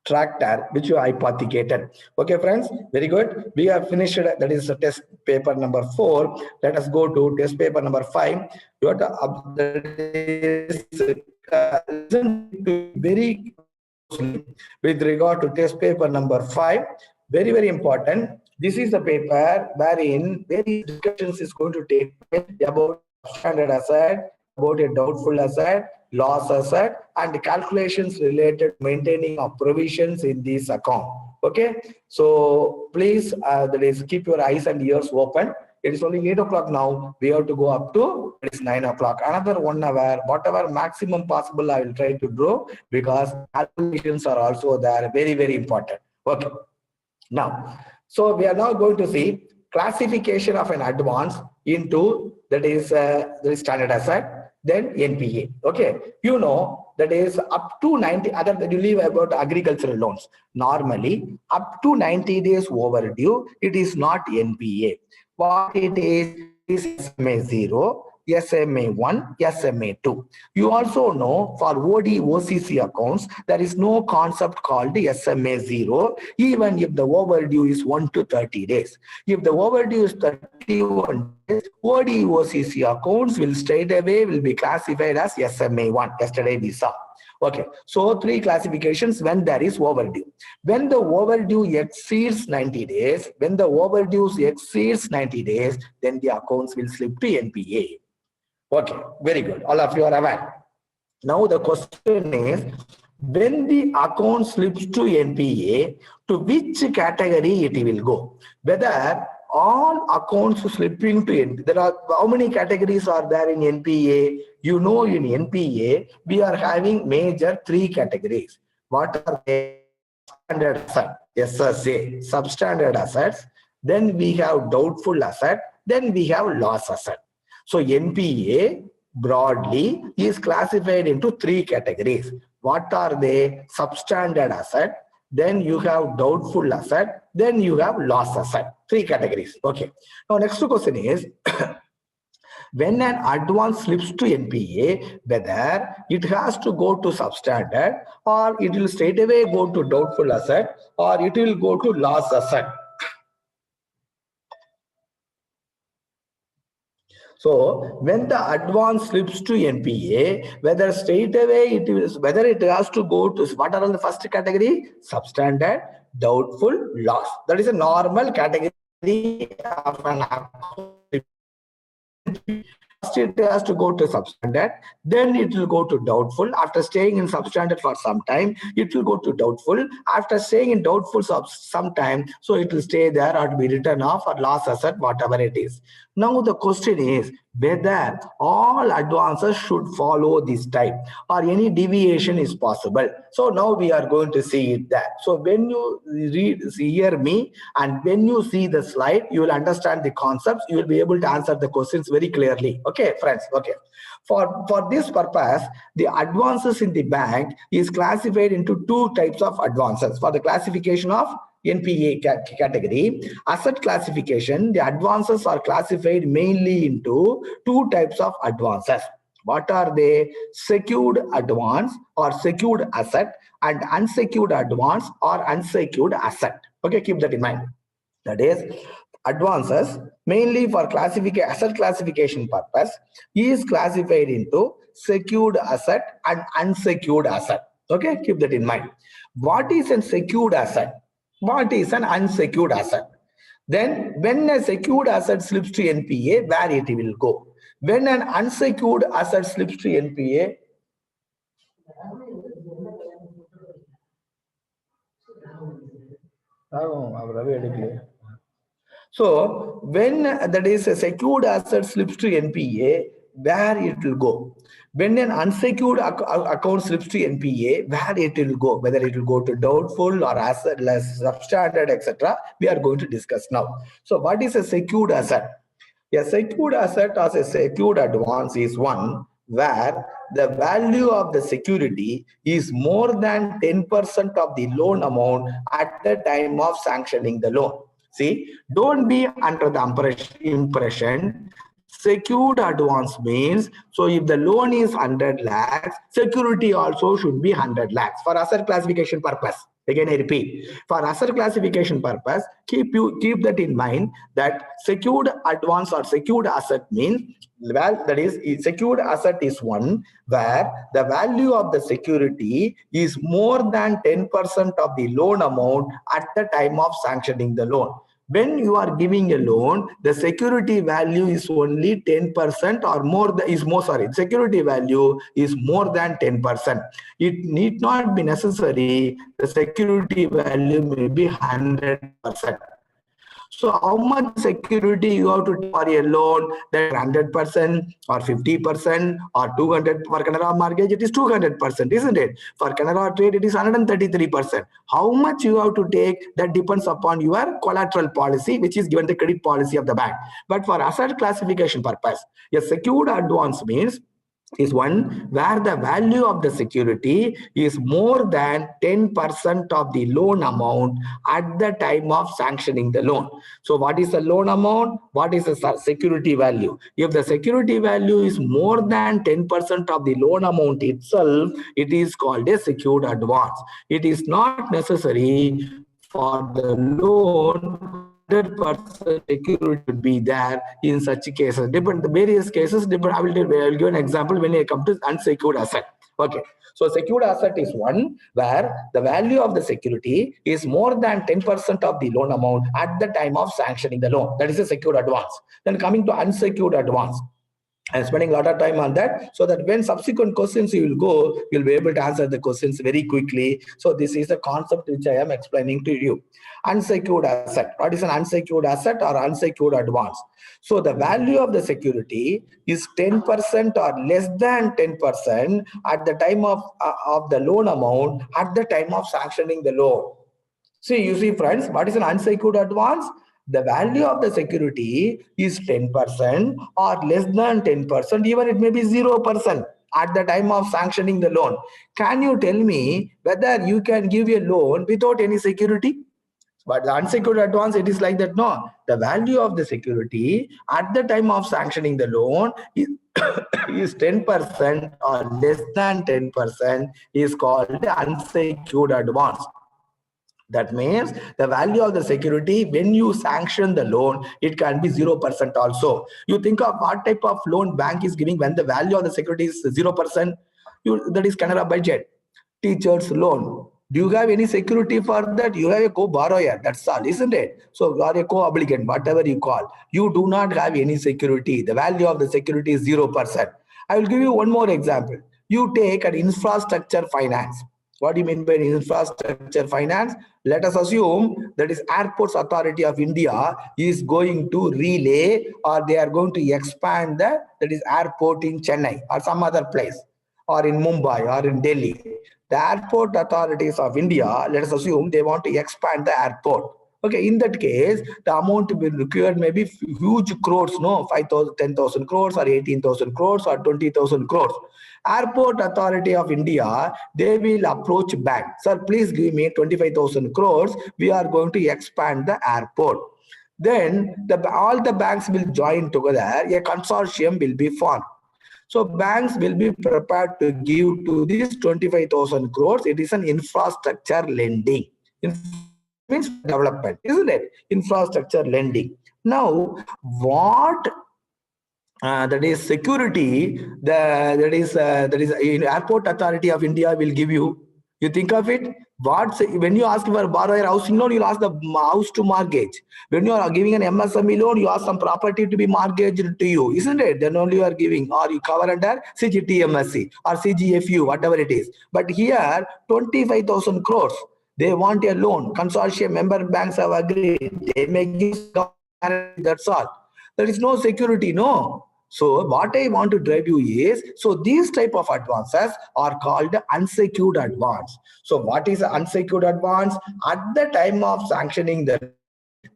Tractor, which you hypothecated. Okay, friends, very good. We have finished, that is test paper number 4. Let us go to test paper number 5. You have to listen to very closely with regard to test paper number 5. Very, very important. This is the paper wherein various discussions is going to take place about standard asset, about a doubtful asset, loss asset, and calculations related to maintaining of provisions in this account. Okay, so please that is keep your eyes and ears open. It is only 8 o'clock now. We have to go up to it is 9 o'clock. Another 1 hour, whatever maximum possible, I will try to draw because calculations are also there. Very, very important. Okay. Now, so we are now going to see classification of an advance into that is the standard asset, then NPA. Okay, you know that is up to 90. Other than you leave about agricultural loans, normally up to 90 days overdue, it is not NPA. What it is SMA 0, SMA 1, SMA 2. You also know for OD OCC accounts, there is no concept called the SMA 0, even if the overdue is 1 to 30 days. If the overdue is 31 days, OD OCC accounts will straight away will be classified as SMA 1. Yesterday we saw. Okay, so 3 classifications when there is overdue. When the overdue exceeds 90 days, when the overdue exceeds 90 days, then the accounts will slip to NPA. Okay, very good. All of you are aware. Now the question is, when the account slips to NPA, to which category it will go? Whether all accounts slipping to NPA, there are how many categories are there in NPA? You know, in NPA, we are having major 3 categories. What are they? Standard asset, SSA, substandard assets. Then we have doubtful asset. Then we have loss asset. So NPA broadly is classified into 3 categories. What are they? Substandard asset, then you have doubtful asset, then you have loss asset. 3 categories. Okay. Now next question is when an advance slips to NPA, whether it has to go to substandard or it will straight away go to doubtful asset or it will go to loss asset. So when the advance slips to NPA, whether straight away it is, whether it has to go to, what are all the first category? Substandard, doubtful, loss. That is a normal category of an account. First it has to go to substandard, then it will go to doubtful. After staying in substandard for some time, it will go to doubtful. After staying in doubtful some time, so it will stay there or be written off or loss asset, whatever it is. Now the question is whether all advances should follow this type or any deviation is possible. So now we are going to see it there. So when you hear me and when you see the slide, you will understand the concepts. You will be able to answer the questions very clearly. Okay, friends. Okay. For this purpose, the advances in the bank is classified into 2 types of advances. For the classification of NPA category, asset classification, the advances are classified mainly into 2 types of advances. What are they? Secured advance or secured asset and unsecured advance or unsecured asset. Okay, keep that in mind. That is, advances mainly for asset classification purpose is classified into secured asset and unsecured asset. Okay, keep that in mind. What is a secured asset? What is an unsecured asset? Then when a secured asset slips to NPA, where it will go? When an unsecured asset slips to NPA, so when that is a secured asset slips to NPA, where it will go. When an unsecured account slips to NPA, where it will go, whether it will go to doubtful or asset less substandard, etc. We are going to discuss now. So what is a secured asset? A secured asset as a secured advance is one where the value of the security is more than 10% of the loan amount at the time of sanctioning the loan. See, don't be under the impression secured advance means, so if the loan is 100 lakhs, security also should be 100 lakhs for asset classification purpose. Again, I repeat, for asset classification purpose, keep that in mind that secured advance or secured asset means, well, that is, secured asset is one where the value of the security is more than 10% of the loan amount at the time of sanctioning the loan. When you are giving a loan, the security value is only 10% or more, security value is more than 10%. It need not be necessary, the security value may be 100%. So how much security you have to take for a loan, that 100% or 50% or 200? For Canara mortgage, it is 200%, isn't it? For Canara trade, it is 133%. How much you have to take, that depends upon your collateral policy, which is given the credit policy of the bank. But for asset classification purpose, a secured advance means is one where the value of the security is more than 10% of the loan amount at the time of sanctioning the loan. So what is the loan amount? What is the security value? If the security value is more than 10% of the loan amount itself, it is called a secured advance. It is not necessary for the loan 100% security would be there in such cases. Different the various cases, different. I will give an example when I come to unsecured asset. Okay, so secured asset is one where the value of the security is more than 10% of the loan amount at the time of sanctioning the loan. That is a secured advance. Then coming to unsecured advance, I'm spending a lot of time on that so that when subsequent questions you will go, you'll be able to answer the questions very quickly. So this is a concept which I am explaining to you. Unsecured asset. What is an unsecured asset or unsecured advance? So the value of the security is 10% or less than 10% at the time of the loan amount at the time of sanctioning the loan. See, you see, friends, what is an unsecured advance? The value of the security is 10% or less than 10%, even it may be 0% at the time of sanctioning the loan. Can you tell me whether you can give a loan without any security? But the unsecured advance, it is like that. No, the value of the security at the time of sanctioning the loan is, is 10% or less than 10% is called the unsecured advance. That means the value of the security when you sanction the loan, it can be 0% also. You think of what type of loan bank is giving when the value of the security is 0%. That is Canara budget. Teacher's loan. Do you have any security for that? You have a co-borrower. That's all, isn't it? So you are a co-obligant, whatever you call. You do not have any security. The value of the security is 0%. I will give you one more example. You take an infrastructure finance. What do you mean by infrastructure finance? Let us assume that is Airports Authority of India is going to relay, or they are going to expand that is airport in Chennai or some other place, or in Mumbai or in Delhi. The airport authorities of India, let us assume they want to expand the airport. Okay, in that case, the amount to be required may be huge crores, no, 5,000, 10,000 crores or 18,000 crores or 20,000 crores. Airport Authority of India, they will approach bank. Sir, please give me 25,000 crores. We are going to expand the airport. Then all the banks will join together. A consortium will be formed. So banks will be prepared to give to this 25,000 crores. It is an infrastructure lending. Means development, isn't it? Infrastructure lending. Now, what that is security, that is Airport Authority of India will give you. You think of it. When you ask for borrower housing loan, you'll ask the house to mortgage. When you are giving an MSME loan, you ask some property to be mortgaged to you, isn't it? Then only you are giving, or you cover under CGTMSE or CGFU, whatever it is. But here, 25,000 crores. They want a loan. Consortium member banks have agreed. They may give, that's all. There is no security, no. So what I want to drive you is, so these type of advances are called unsecured advance. So what is unsecured advance? At the time of sanctioning the loan,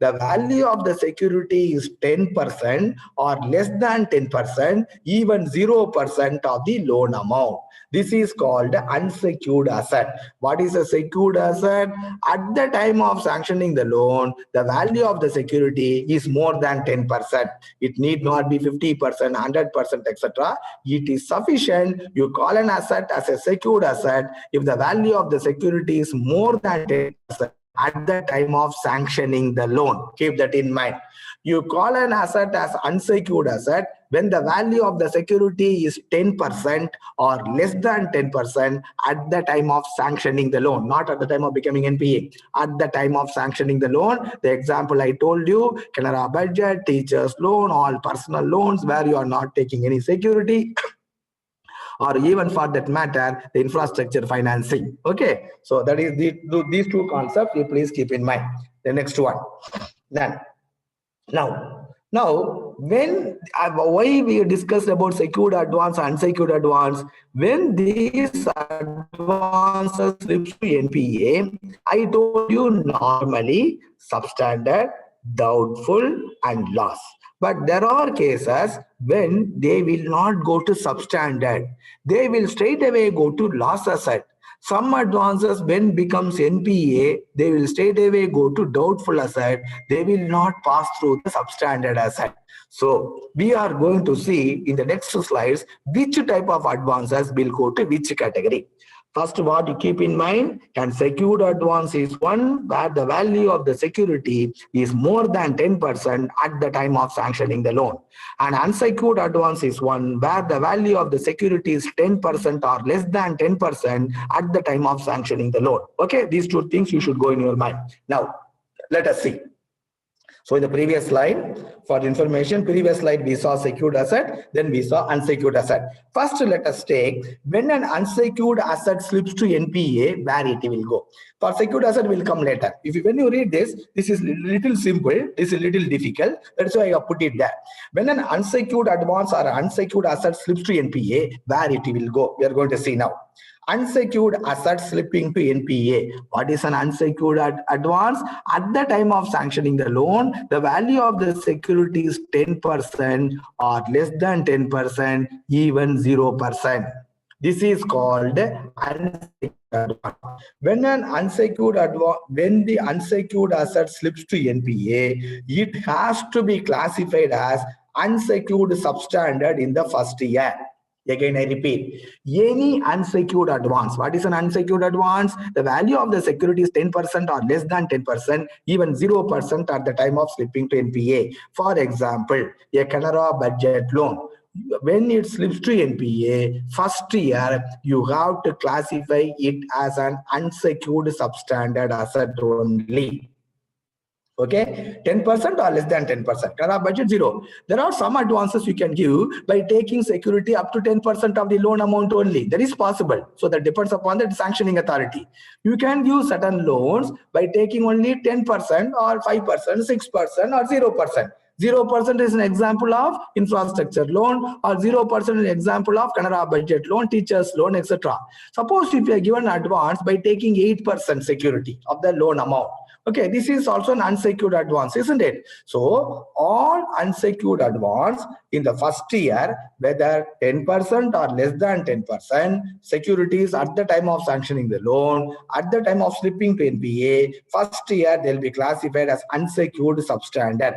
the value of the security is 10% or less than 10%, even 0% of the loan amount. This is called unsecured asset. What is a secured asset? At the time of sanctioning the loan, the value of the security is more than 10%. It need not be 50%, 100%, etc. It is sufficient. You call an asset as a secured asset if the value of the security is more than 10% at the time of sanctioning the loan. Keep that in mind. You call an asset as unsecured asset when the value of the security is 10% or less than 10% at the time of sanctioning the loan, not at the time of becoming NPA. At the time of sanctioning the loan, the example I told you, Canara Budget, teachers loan, all personal loans where you are not taking any security, or even for that matter, the infrastructure financing. Okay, so that is these two concepts you please keep in mind. The next one. Then now, when why we discussed about secured advance and unsecured advance, when these advances slips to NPA, I told you normally substandard, doubtful, and loss. But there are cases when they will not go to substandard. They will straight away go to loss asset. Some advances, when becomes NPA, they will straight away go to doubtful asset. They will not pass through the substandard asset. So we are going to see in the next slides which type of advances will go to which category. First, what you keep in mind, and secured advance is one where the value of the security is more than 10% at the time of sanctioning the loan. And unsecured advance is one where the value of the security is 10% or less than 10% at the time of sanctioning the loan. Okay, these two things you should go in your mind. Now, let us see. So in the previous slide, for information, previous slide we saw secured asset, then we saw unsecured asset. First, let us take when an unsecured asset slips to NPA, where it will go. For secured asset will come later. When you read this is little simple, this is little difficult. That's why I put it there. When an unsecured advance or unsecured asset slips to NPA, where it will go, we are going to see now. Unsecured asset slipping to NPA. What is an unsecured advance? At the time of sanctioning the loan, the value of the security is 10% or less than 10%, even 0%. This is called unsecured advance. When the unsecured asset slips to NPA, it has to be classified as unsecured substandard in the first year. Again, I repeat, any unsecured advance. What is an unsecured advance? The value of the security is 10% or less than 10%, even 0% at the time of slipping to NPA. For example, a Canara Budget loan. When it slips to NPA, first year, you have to classify it as an unsecured substandard asset only. Okay, 10% or less than 10%. Canara Budget 0. There are some advances you can give by taking security up to 10% of the loan amount only. That is possible. So that depends upon the sanctioning authority. You can give certain loans by taking only 10% or 5%, 6% or 0%. 0% is an example of infrastructure loan, or 0% is an example of Canara Budget loan, teachers loan, etc. Suppose if you are given advance by taking 8% security of the loan amount. Okay, this is also an unsecured advance, isn't it? So all unsecured advance in the first year, whether 10% or less than 10%, securities at the time of sanctioning the loan, at the time of slipping to NPA, first year they'll be classified as unsecured substandard.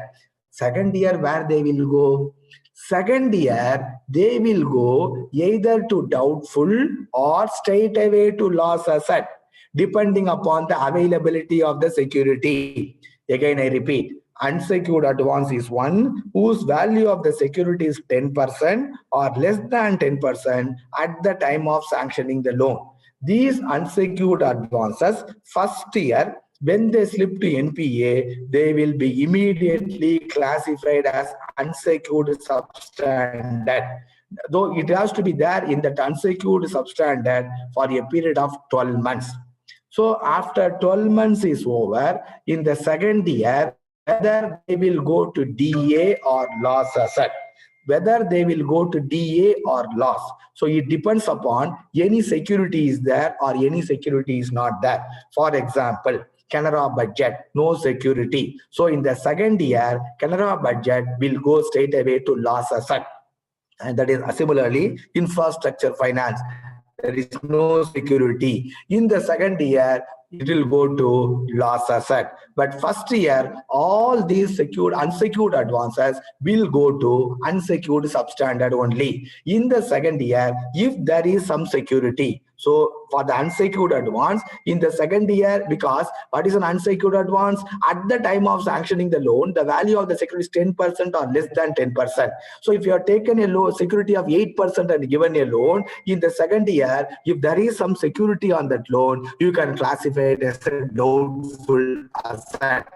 Second year, where they will go? Second year, they will go either to doubtful or straight away to loss asset, depending upon the availability of the security. Again, I repeat, unsecured advance is one whose value of the security is 10% or less than 10% at the time of sanctioning the loan. These unsecured advances, first year, when they slip to NPA, they will be immediately classified as unsecured substandard. Though it has to be there in that unsecured substandard for a period of 12 months. So after 12 months is over, in the second year, whether they will go to DA or loss asset. whether they will go to DA or loss. So it depends upon any security is there or any security is not there. For example, Canara Budget, no security. So in the second year, Canara Budget will go straight away to loss asset. And that is similarly infrastructure finance. There is no security. In the second year, it will go to loss asset. But first year, all these secured, unsecured advances will go to unsecured substandard only. In the second year, if there is some security, so for the unsecured advance in the second year, because what is an unsecured advance? At the time of sanctioning the loan, the value of the security is 10% or less than 10%. So if you have taken a loan security of 8% and given a loan, in the second year, if there is some security on that loan, you can classify it as a doubtful asset.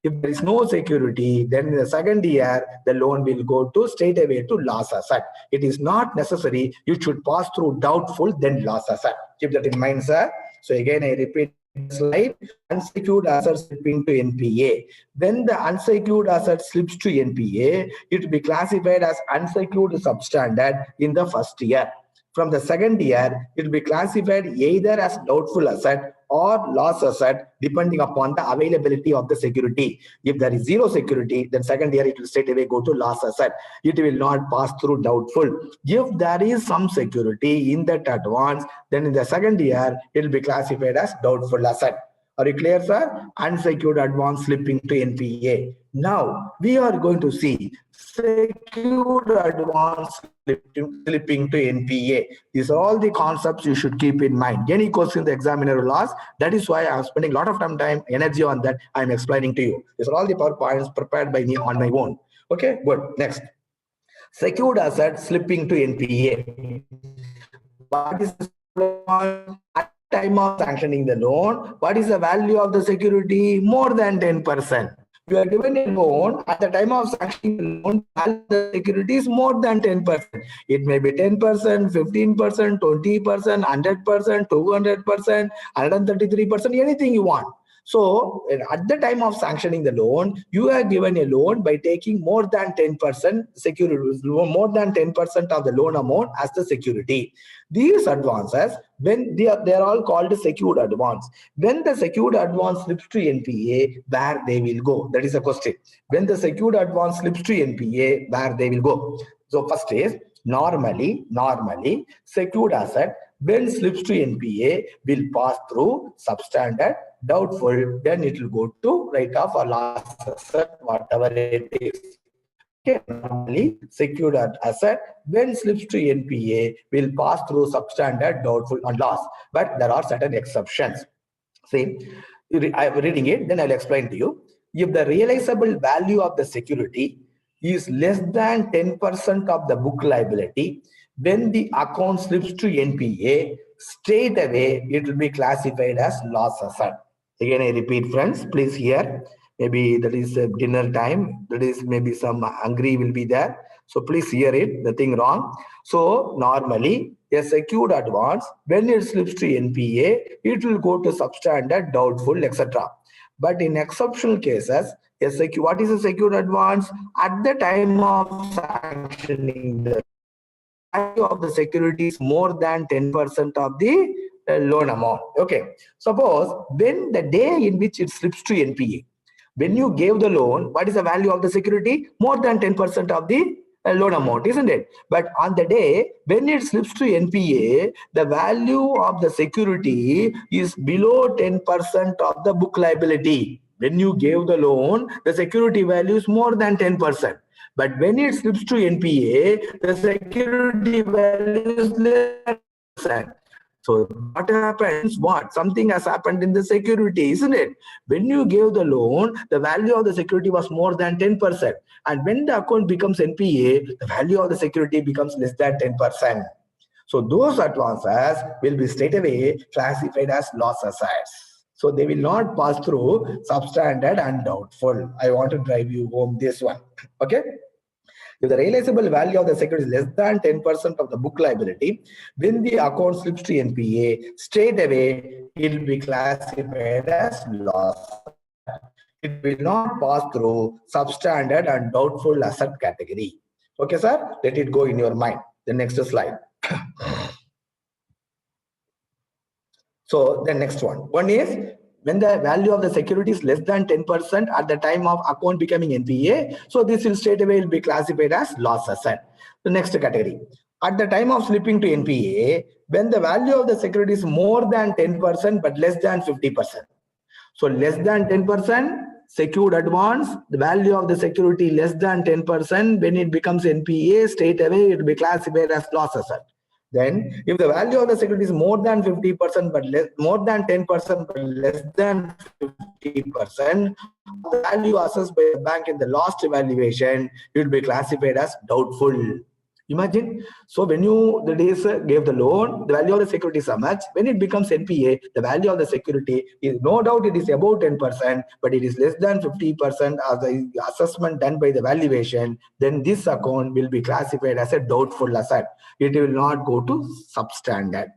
If there is no security, then in the second year, the loan will go to straight away to loss asset. It is not necessary. You should pass through doubtful, then loss asset. Keep that in mind, sir. So again, I repeat the slide. Unsecured assets slipping to NPA. When the unsecured asset slips to NPA, it will be classified as unsecured substandard in the first year. From the second year, it will be classified either as doubtful asset or loss asset depending upon the availability of the security. If there is zero security, then second year it will straight away go to loss asset. It will not pass through doubtful. If there is some security in that advance, then in the second year it will be classified as doubtful asset. Are you clear, sir? Unsecured advance slipping to NPA. Now we are going to see secured advance slipping to NPA. These are all the concepts you should keep in mind. Any question the examiner will ask. That is why I'm spending a lot of time, energy on that. I'm explaining to you. These are all the PowerPoints prepared by me on my own. Okay, good. Next. Secured asset slipping to NPA. What is the at time of sanctioning the loan? What is the value of the security? More than 10%. You are given a loan at the time of sanctioning the loan, the security is more than 10%. It may be 10%, 15%, 20%, 100%, 200%, 133%, anything you want. So at the time of sanctioning the loan, you are given a loan by taking more than 10% security, more than 10% of the loan amount as the security. These advances, when they are all called secured advance. When the secured advance slips to NPA, where they will go? That is a question. When the secured advance slips to NPA, where they will go? So first is normally secured asset when slips to NPA will pass through substandard, doubtful, then it will go to write-off or loss asset, whatever it is. Okay, normally secured asset when slips to NPA will pass through substandard, doubtful, and loss. But there are certain exceptions. See, I'm reading it, then I'll explain to you. If the realizable value of the security is less than 10% of the book liability, when the account slips to NPA, straight away it will be classified as loss asset. Again, I repeat, friends, please hear. Maybe that is dinner time. That is maybe some hungry will be there. So please hear it, nothing wrong. So normally a secured advance, when it slips to NPA, it will go to substandard, doubtful, etc. But in exceptional cases, what is a secured advance? At the time of sanctioning, the value of the security is more than 10% of the loan amount. Okay. Suppose when the day in which it slips to NPA, when you gave the loan, what is the value of the security? More than 10% of the loan amount, isn't it? But on the day when it slips to NPA, the value of the security is below 10% of the book liability. When you gave the loan, the security value is more than 10%. But when it slips to NPA, the security value is less than 10%. So what happens? What? Something has happened in the security, isn't it? When you gave the loan, the value of the security was more than 10%. And when the account becomes NPA, the value of the security becomes less than 10%. So those advances will be straight away classified as loss assets. So they will not pass through substandard and doubtful. I want to drive you home this one. Okay. If the realizable value of the security is less than 10% of the book liability, when the account slips to NPA, straight away it will be classified as loss. It will not pass through substandard and doubtful asset category. Okay, sir, let it go in your mind. The next slide. So the next one is when the value of the security is less than 10% at the time of account becoming NPA. So this will straight away will be classified as loss asset. The next category. At the time of slipping to NPA, when the value of the security is more than 10% but less than 50%. So less than 10% secured advance, the value of the security less than 10%, when it becomes NPA, straight away it will be classified as loss asset. Then if the value of the security is more than 50% but less, more than 10% but less than 50%, the value assessed by the bank in the last evaluation, it will be classified as doubtful. Imagine, so when you the days gave the loan, the value of the security is how much. When it becomes NPA, the value of the security is no doubt it is above 10%, but it is less than 50% of the assessment done by the valuation. Then this account will be classified as a doubtful asset. It will not go to substandard.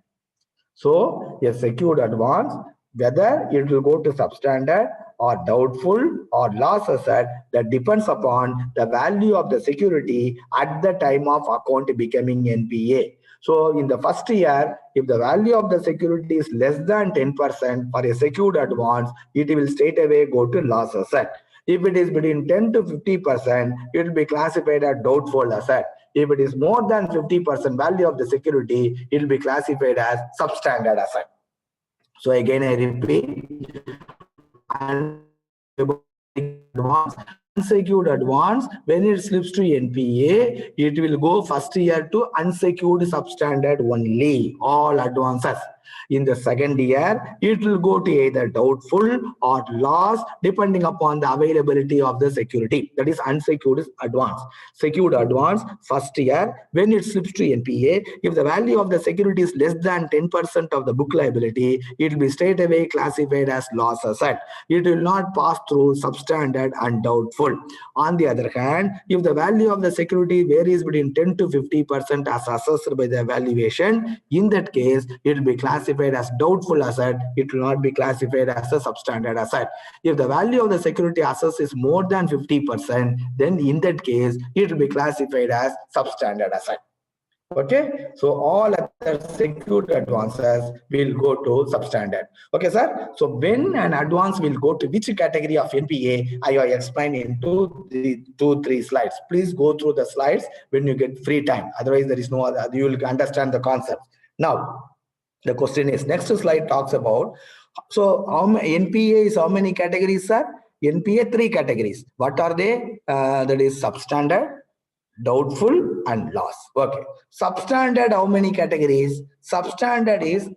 So a secured advance, whether it will go to substandard or doubtful or loss asset, that depends upon the value of the security at the time of account becoming NPA. So in the first year, if the value of the security is less than 10% for a secured advance, it will straight away go to loss asset. If it is between 10 to 50%, it will be classified as doubtful asset. If it is more than 50% value of the security, it will be classified as substandard asset. So again, I repeat, unsecured advance, when it slips to NPA, it will go first year to unsecured substandard only, all advances. In the second year, it will go to either doubtful or loss depending upon the availability of the security. That is unsecured advance. Secured advance, first year, when it slips to NPA, if the value of the security is less than 10% of the book liability, it will be straight away classified as loss asset. It will not pass through substandard and doubtful. On the other hand, if the value of the security varies between 10 to 50% as assessed by the valuation, in that case, it will be classified as doubtful asset. It will not be classified as a substandard asset. If the value of the security assessed is more than 50%, then in that case, it will be classified as substandard asset. Okay, so all other secured advances will go to substandard. Okay, sir. So when an advance will go to which category of NPA, I have explained in two, three slides. Please go through the slides when you get free time. Otherwise, there is no other. You will understand the concept. Now, the question is, next slide talks about, so NPA is how many categories, sir? NPA 3 categories. What are they? That is substandard, doubtful and loss. Okay, substandard, how many categories? Substandard is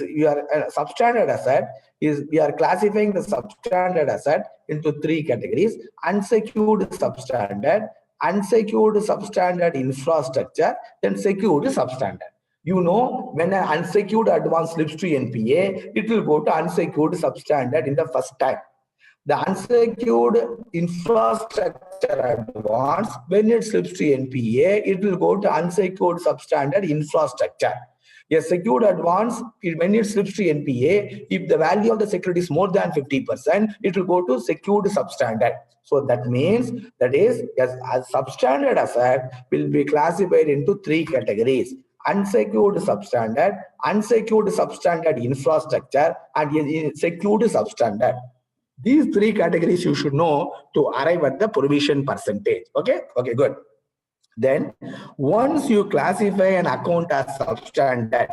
your substandard asset is, we are classifying the substandard asset into 3 categories: unsecured substandard, unsecured substandard infrastructure, then secured substandard. You know, when an unsecured advance slips to NPA, it will go to unsecured substandard in the first time. The unsecured infrastructure advance, when it slips to NPA, it will go to unsecured substandard infrastructure. A secured advance, when it slips to NPA, if the value of the security is more than 50%, it will go to secured substandard. So that means, that is, a substandard asset will be classified into 3 categories: unsecured substandard, unsecured substandard infrastructure, and secured substandard. These 3 categories you should know to arrive at the provision percentage. Okay, good. Then once you classify an account as substandard,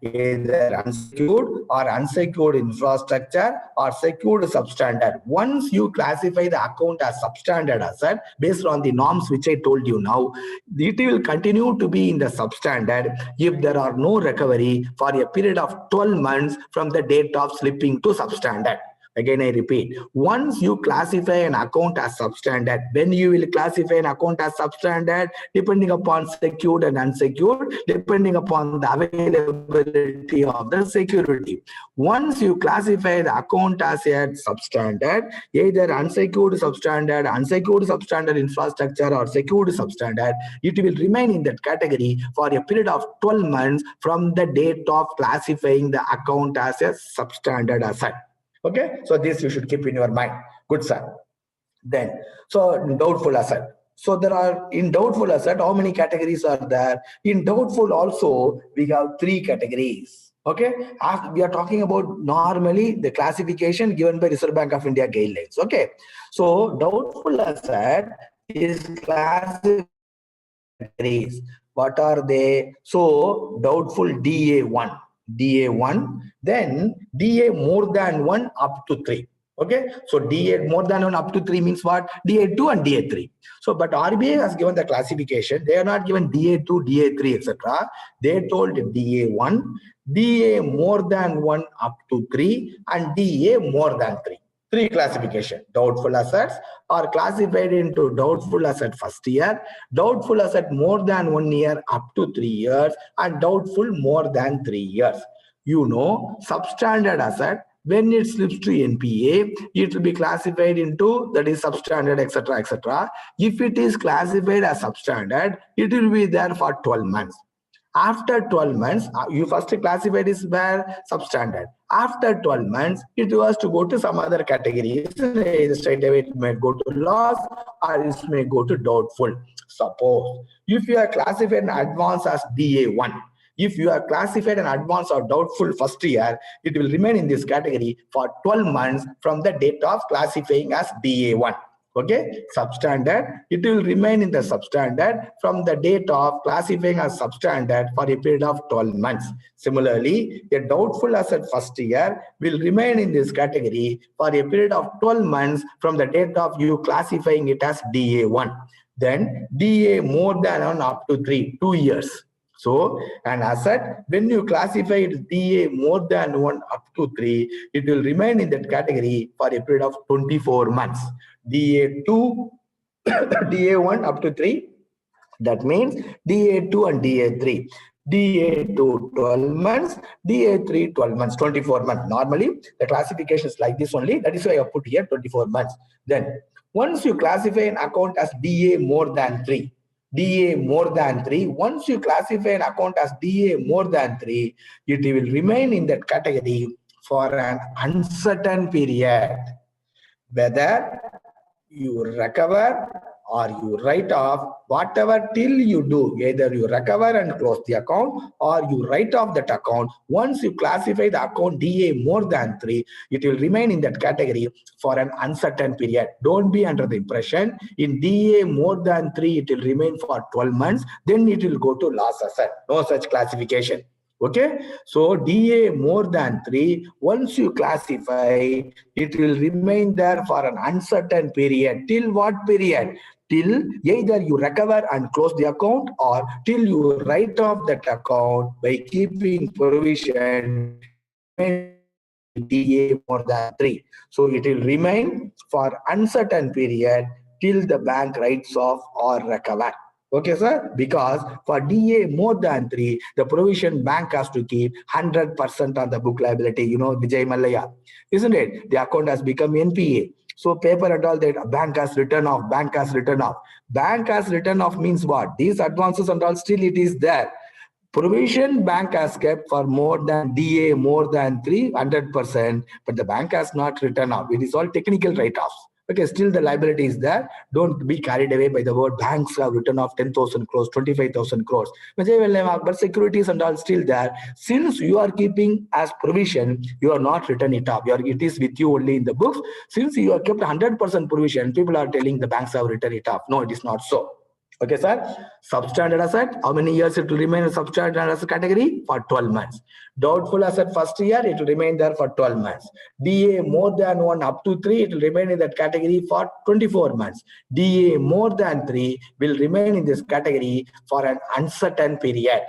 either unsecured or unsecured infrastructure or secured substandard, once you classify the account as substandard asset based on the norms which I told you now, it will continue to be in the substandard if there are no recovery for a period of 12 months from the date of slipping to substandard. Again, I repeat, once you classify an account as substandard, when you will classify an account as substandard, depending upon secured and unsecured, depending upon the availability of the security. Once you classify the account as a substandard, either unsecured substandard infrastructure or secured substandard, it will remain in that category for a period of 12 months from the date of classifying the account as a substandard asset. Okay, so this you should keep in your mind. Good, sir. Then, so doubtful asset. So there are in doubtful asset, how many categories are there? In doubtful also, we have 3 categories. Okay, as we are talking about normally the classification given by Reserve Bank of India guidelines. Okay, so doubtful asset is classified into 3 categories. What are they? So doubtful DA1, then DA more than 1 up to 3. Okay, so DA more than 1 up to 3 means what? DA2 and DA3. So, but RBI has given the classification. They are not given DA2, DA3, etc. They told DA1, DA more than 1 up to 3, and DA more than 3. 3 classification. Doubtful assets are classified into doubtful asset first year, doubtful asset more than 1 year up to 3 years, and doubtful more than 3 years. You know, substandard asset, when it slips to NPA, it will be classified into, that is substandard, etc., etc. If it is classified as substandard, it will be there for 12 months. After 12 months, you first classified is where substandard. After 12 months, it was to go to some other category. Straight away it may go to loss or it may go to doubtful. Suppose if you are classified in advance as DA1, if you are classified in advance or doubtful first year, it will remain in this category for 12 months from the date of classifying as DA1. Okay, substandard, it will remain in the substandard from the date of classifying as substandard for a period of 12 months. Similarly, a doubtful asset first year will remain in this category for a period of 12 months from the date of you classifying it as DA1. Then DA more than 1 up to 3, 2 years. So an asset, when you classify it DA more than 1 up to 3, it will remain in that category for a period of 24 months. DA2, DA1 up to 3, that means DA2 and DA3. DA2 12 months, DA3 12 months, 24 months. Normally, the classification is like this only. That is why I put here 24 months. Then, once you classify an account as DA more than 3, DA more than 3, once you classify an account as DA more than 3, it will remain in that category for an uncertain period. Whether you recover or you write off, whatever till you do, either you recover and close the account or you write off that account. Once you classify the account DA more than 3, it will remain in that category for an uncertain period. Don't be under the impression in DA more than 3, it will remain for 12 months, then it will go to loss asset. No such classification. Okay, so DA more than 3, once you classify, it will remain there for an uncertain period. Till what period? Till either you recover and close the account or till you write off that account by keeping provision, it will remain in that category DA more than 3. So it will remain for uncertain period till the bank writes off or recover. Okay, sir, because for DA more than 3, the provision bank has to keep 100% on the book liability. You know, Vijay Mallaya, isn't it? The account has become NPA. So paper and all that, bank has written off, bank has written off. Bank has written off means what? These advances and all still it is there. Provision bank has kept for more than DA more than 300%, but the bank has not written off. It is all technical write-offs. Okay, still the liability is there. Don't be carried away by the word banks have written off 10,000 crores, 25,000 crores. But securities and all still there. Since you are keeping as provision, you are not written it off. It is with you only in the books. Since you are kept 100% provision, people are telling the banks have written it off. No, it is not so. Okay, sir. Substandard asset, how many years it will remain in substandard asset category? For 12 months. Doubtful asset first year, it will remain there for 12 months. DA more than 1 up to 3, it will remain in that category for 24 months. DA more than 3 will remain in this category for an uncertain period.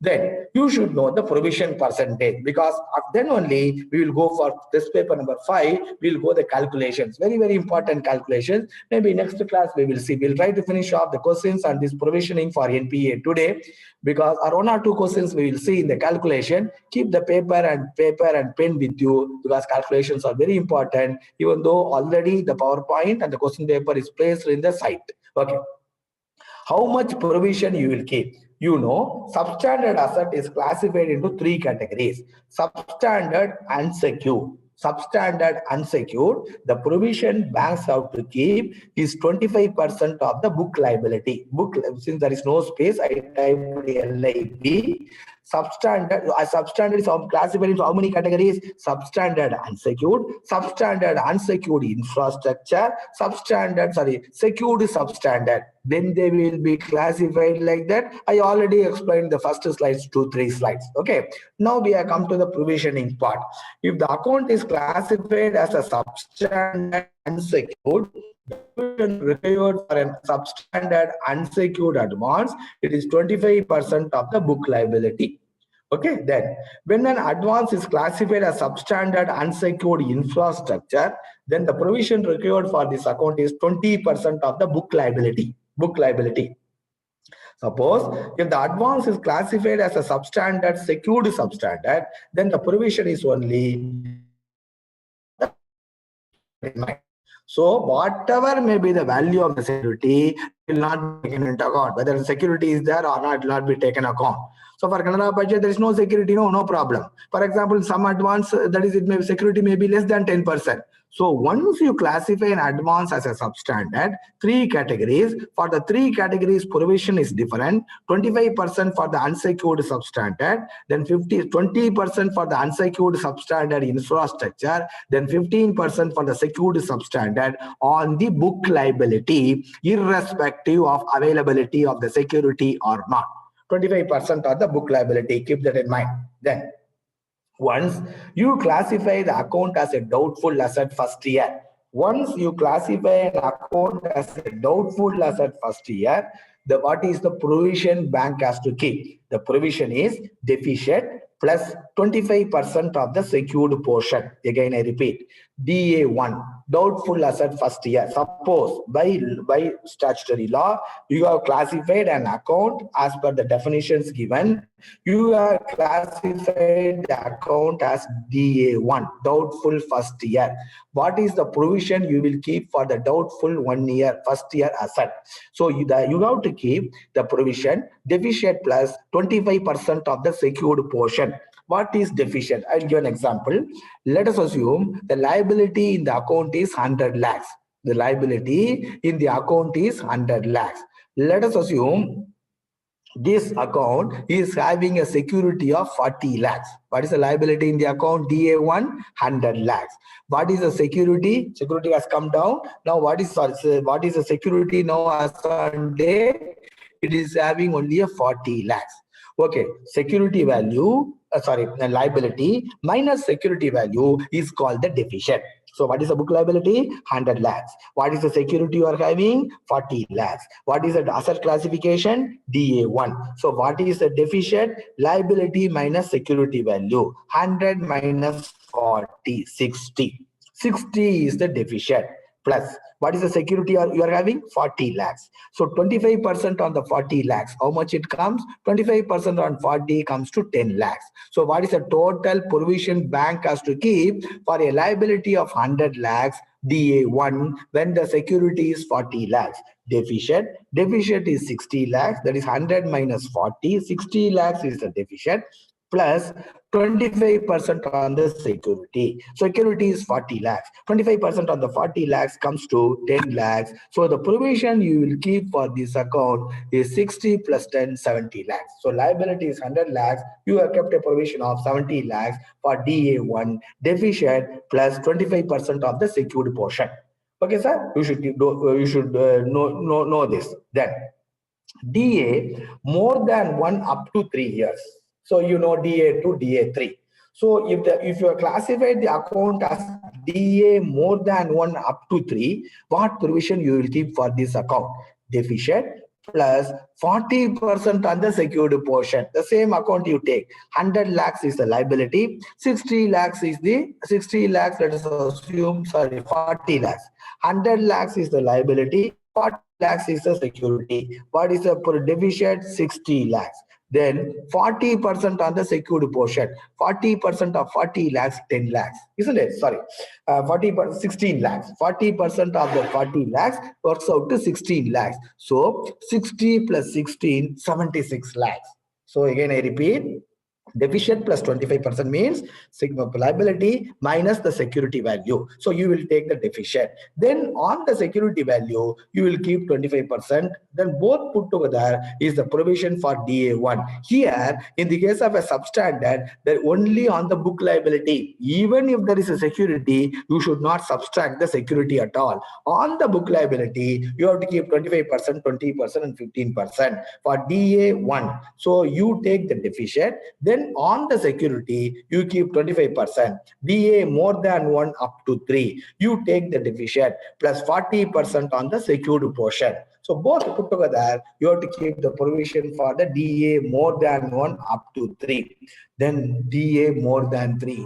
Then you should know the provision percentage, because then only we will go for this paper number 5. We will go the calculations, very, very important calculations. Maybe next class we will see. We'll try to finish off the questions on this provisioning for NPA today, because our 1 or 2 questions we will see in the calculation. Keep the paper and pen with you, because calculations are very important, even though already the PowerPoint and the question paper is placed in the site. Okay. How much provision you will keep? You know, substandard asset is classified into 3 categories: substandard and secure. substandard unsecured, the provision banks have to keep is 25% of the book liability. Since there is no space, I typed LIB. Substandard is classified into how many categories? Substandard unsecured, substandard unsecured infrastructure, secured substandard. Then they will be classified like that. I already explained the first slides, 2-3 slides. Okay. Now we have come to the provisioning part. If the account is classified as a substandard unsecured, required for a substandard unsecured advance, it is 25% of the book liability. Okay, then when an advance is classified as substandard unsecured infrastructure, then the provision required for this account is 20% of the book liability. Suppose if the advance is classified as a substandard secured substandard, then the provision is only. So whatever may be the value of the security will not be taken into account. Whether the security is there or not, it will not be taken account. So for Canara budget, there is no security, no problem. For example, some advance, that is, security may be less than 10%. So once you classify an advance as a substandard, 3 categories. For the 3 categories, provision is different. 25% for the unsecured substandard, then 20% for the unsecured substandard infrastructure, then 15% for the secured substandard on the book liability, irrespective of availability of the security or not. 25% of the book liability. Keep that in mind. Then, once you classify the account as a doubtful asset first year, once you classify an account as a doubtful asset first year, what is the provision bank has to keep? The provision is deficit plus 25% of the secured portion. Again, I repeat, DA1, doubtful asset first year. Suppose by statutory law, you have classified an account as per the definitions given. You have classified the account as DA1, doubtful first year. What is the provision you will keep for the doubtful first year asset? So you have to keep the provision deficit plus 25% of the secured portion. What is deficient? I'll give an example. Let us assume the liability in the account is 100 lakhs. The liability in the account is 100 lakhs. Let us assume this account is having a security of 40 lakhs. What is the liability in the account? DA1, 100 lakhs. What is the security? Security has come down. Now what is the security now as on day? It is having only a 40 lakhs. Okay, security value, liability minus security value is called the deficit. So what is the book liability? 100 lakhs. What is the security you are having? 40 lakhs. What is the asset classification? DA1. So what is the deficit? Liability minus security value. 100 minus 40, 60. 60 is the deficit. Plus, what is the security you are having? 40 lakhs. So 25% on the 40 lakhs. How much it comes? 25% on 40 comes to 10 lakhs. So what is the total provision bank has to keep for a liability of 100 lakhs? DA1 when the security is 40 lakhs. Deficit is 60 lakhs. That is 100 minus 40. 60 lakhs is the deficit plus 25% on the security. Security is 40 lakhs. 25% on the 40 lakhs comes to 10 lakhs. So the provision you will keep for this account is 60 plus 10, 70 lakhs. So liability is 100 lakhs. You have kept a provision of 70 lakhs for DA1 deficit plus 25% of the secured portion. Okay, sir? You should know this. Then DA more than 1 up to 3 years. So you know DA2, DA3. So if you have classified the account as DA more than 1 up to 3, what provision you will keep for this account? Deficit plus 40% on the secured portion. The same account you take. 100 lakhs is the liability. 60 lakhs, let us assume, 40 lakhs. 100 lakhs is the liability. 40 lakhs is the security. What is the deficit? 60 lakhs. Then 40% on the secured portion. 40% of 40 lakhs, 10 lakhs. Isn't it? 16 lakhs. 40% of the 40 lakhs works out to 16 lakhs. So 60 plus 16, 76 lakhs. So again, I repeat, Deficient plus 25% means sigma liability minus the security value. So you will take the deficient. Then on the security value, you will keep 25%. Then both put together is the provision for DA1. Here, in the case of a substandard, they're only on the book liability. Even if there is a security, you should not subtract the security at all. On the book liability, you have to keep 25%, 20%, and 15% for DA1. So you take the deficient. Then on the security, you keep 25%. DA more than 1 up to 3. You take the deficient plus 40% on the secured portion. So both put together, you have to keep the provision for the DA more than 1 up to 3. Then DA more than 3.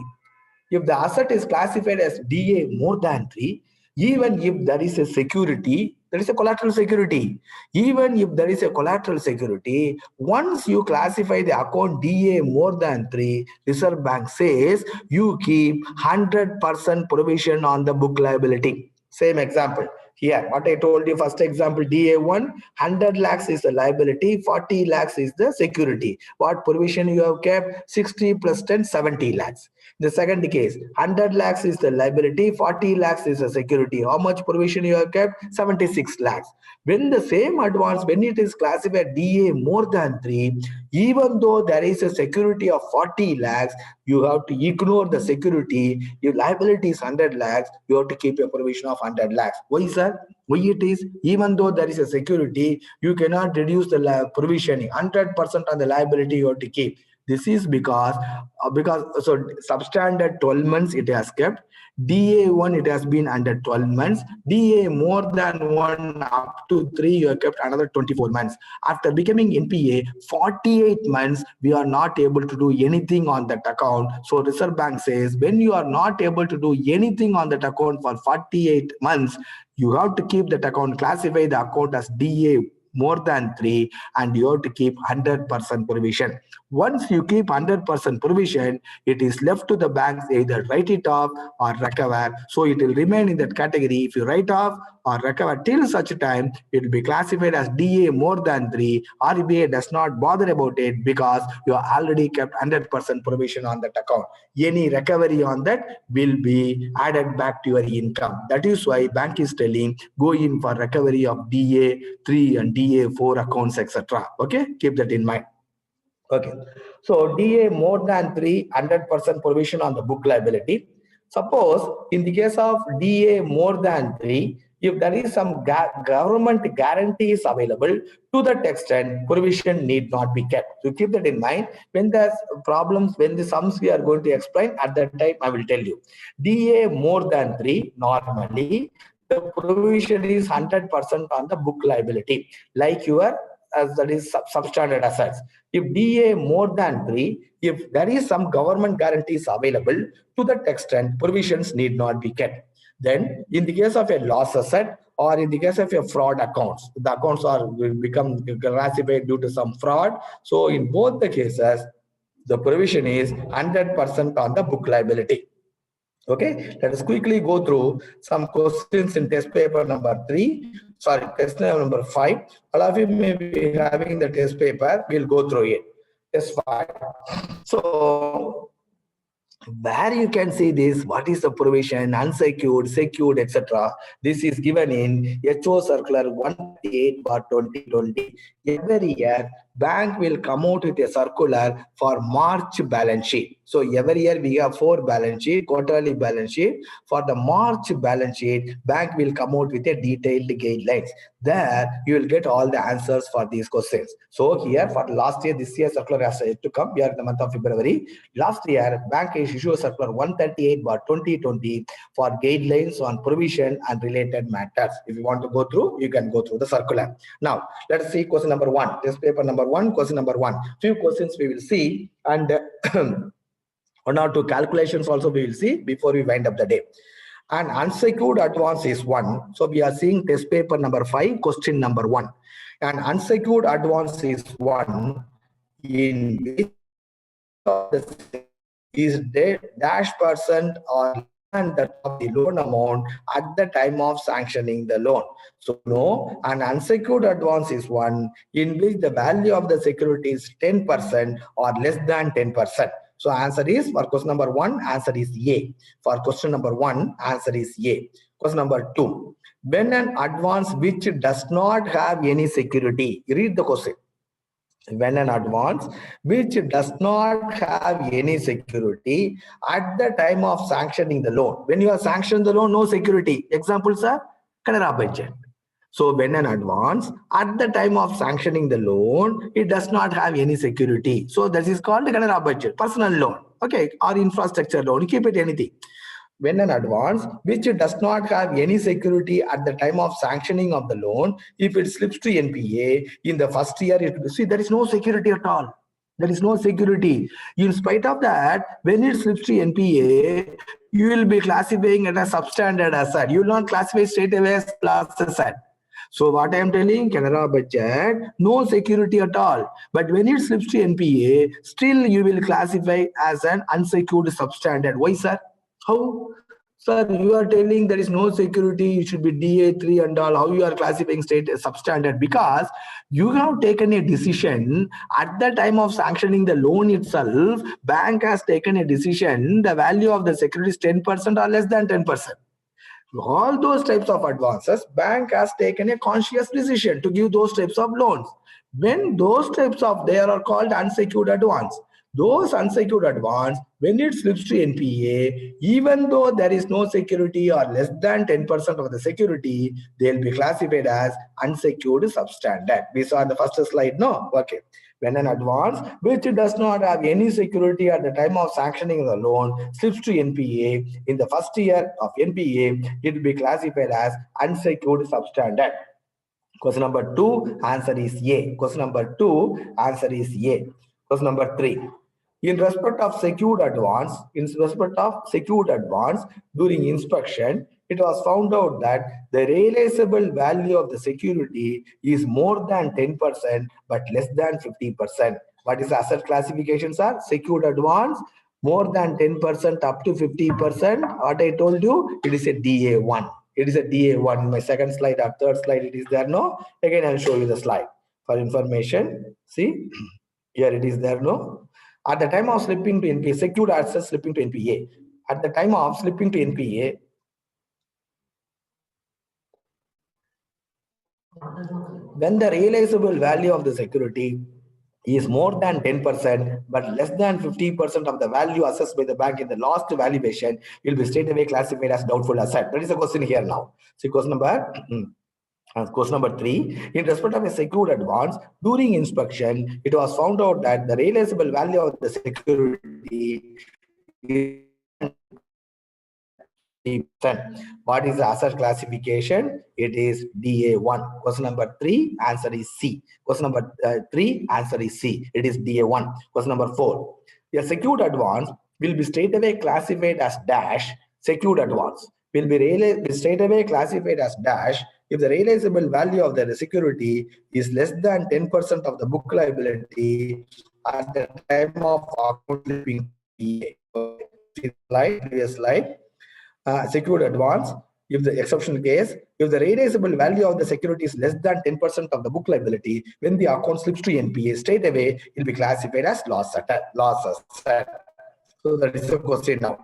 If the asset is classified as DA more than 3, even if there is a security, there is a collateral security. Even if there is a collateral security, once you classify the account DA more than 3, Reserve Bank says you keep 100% provision on the book liability. Same example. Here, what I told you, first example, DA1, 100 lakhs is the liability, 40 lakhs is the security. What provision you have kept? 60 plus 10, 70 lakhs. The second case, 100 lakhs is the liability, 40 lakhs is the security. How much provision you have kept? 76 lakhs. When the same advance, when it is classified DA more than 3, even though there is a security of 40 lakhs, you have to ignore the security. Your liability is 100 lakhs, you have to keep a provision of 100 lakhs. Why, sir? Why it is? Even though there is a security, you cannot reduce the provisioning. 100% on the liability you have to keep. This is because so substandard 12 months it has kept. DA1 it has been under 12 months. DA more than 1 up to 3 you have kept another 24 months. After becoming NPA 48 months we are not able to do anything on that account. So Reserve Bank says when you are not able to do anything on that account for 48 months, you have to keep that account, classify the account as DA more than 3, and you have to keep 100% provision. Once you keep 100% provision, it is left to the banks either write it off or recover. So it will remain in that category. If you write off or recover till such time, it will be classified as DA more than 3. RBI does not bother about it because you have already kept 100% provision on that account. Any recovery on that will be added back to your income. That is why bank is telling go in for recovery of DA3 and DA4 accounts, etc. Okay, keep that in mind. Okay, so DA more than 3, 100% provision on the book liability. Suppose in the case of DA more than 3, if there is some government guarantees available, to that extent provision need not be kept. So keep that in mind. When there's problems, when the sums we are going to explain, at that time I will tell you. DA more than 3, normally the provision is 100% on the book liability, like your as that is substandard assets. If DA more than 3, if there is some government guarantees available, to that extent provisions need not be kept. Then in the case of a loss asset or in the case of a fraud accounts, the accounts will become classified due to some fraud. So in both the cases, the provision is 100% on the book liability. Okay, let us quickly go through some questions in test paper number 3. Sorry, test number 5. All of you may be having the test paper. We'll go through it. Test 5. So where you can see this, what is the provision, unsecured, secured, etc. This is given in HO Circular 138/2020. Every year, bank will come out with a circular for March balance sheet. So every year we have 4 balance sheet, quarterly balance sheet. For the March balance sheet, bank will come out with a detailed guidelines. There you will get all the answers for these questions. So here for last year, this year circular has yet to come. We are in the month of February. Last year, bank is issued circular 138/2020 for guidelines on provision and related matters. If you want to go through, you can go through the circular. Now, let us see question number 1. Test paper number 1, question number 1. Few questions we will see, and 1 or 2 calculations also we will see before we wind up the day. And unsecured advance is 1. So we are seeing test paper number 5, question number 1. And unsecured advance is 1 in which is dash percent or than that of the loan amount at the time of sanctioning the loan. So no, an unsecured advance is one in which the value of the security is 10% or less than 10%. So answer is, for question number 1, answer is A. For question number 1, answer is A. Question number 2. When an advance which does not have any security, read the question. When an advance which does not have any security at the time of sanctioning the loan. When you are sanctioning the loan, no security. Examples are Canara budget. So when an advance at the time of sanctioning the loan, it does not have any security. So that is called Canara budget, personal loan, okay, or infrastructure loan. You keep it anything. When an advance which does not have any security at the time of sanctioning of the loan, if it slips to NPA in the first year, see, there is no security at all. There is no security. In spite of that, when it slips to NPA, you will be classifying it as substandard asset. You will not classify straight away as loss asset. So what I am telling, Canara budget, no security at all. But when it slips to NPA, still you will classify as an unsecured substandard. Why, sir? How? Sir, you are telling there is no security, it should be DA3 and all. How you are classifying state substandard? Because you have taken a decision at the time of sanctioning the loan itself, bank has taken a decision, the value of the security is 10% or less than 10%. All those types of advances, bank has taken a conscious decision to give those types of loans. When those types of, they are called unsecured advance. Those unsecured advance, when it slips to NPA, even though there is no security or less than 10% of the security, they'll be classified as unsecured substandard. We saw in the first slide, no? Okay. When an advance which does not have any security at the time of sanctioning the loan slips to NPA in the first year of NPA, it will be classified as unsecured substandard. Question number 2, answer is A. Question number 2, answer is A. Question number 3. In respect of secured advance, during inspection, it was found out that the realizable value of the security is more than 10% but less than 50%. What is the asset classification, sir? Secured advance, more than 10% up to 50%. What I told you, it is a DA1. It is a DA1. My second slide or third slide, it is there, no? Again, I'll show you the slide for information. See, here it is there, no? At the time of slipping to NPA, secured assets slipping to NPA. At the time of slipping to NPA, when the realizable value of the security is more than 10% but less than 50% of the value assessed by the bank in the last valuation, it will be straight away classified as doubtful asset. That is the question here now. See, question number 3, in respect of a secured advance, during inspection, it was found out that the realizable value of the security is 50%. What is the asset classification? It is DA1. Question number 3, answer is C. Question number 3, answer is C. It is DA1. Question number 4. A secured advance will be straight away classified as dash. Secured advance will be straight away classified as dash if the realizable value of the security is less than 10% of the book liability at the time of account slipping. Previous slide. Secured advance, if the exceptional case, if the realizable value of the security is less than 10% of the book liability, when the account slips to NPA, straight away it will be classified as loss asset. So that is the question now.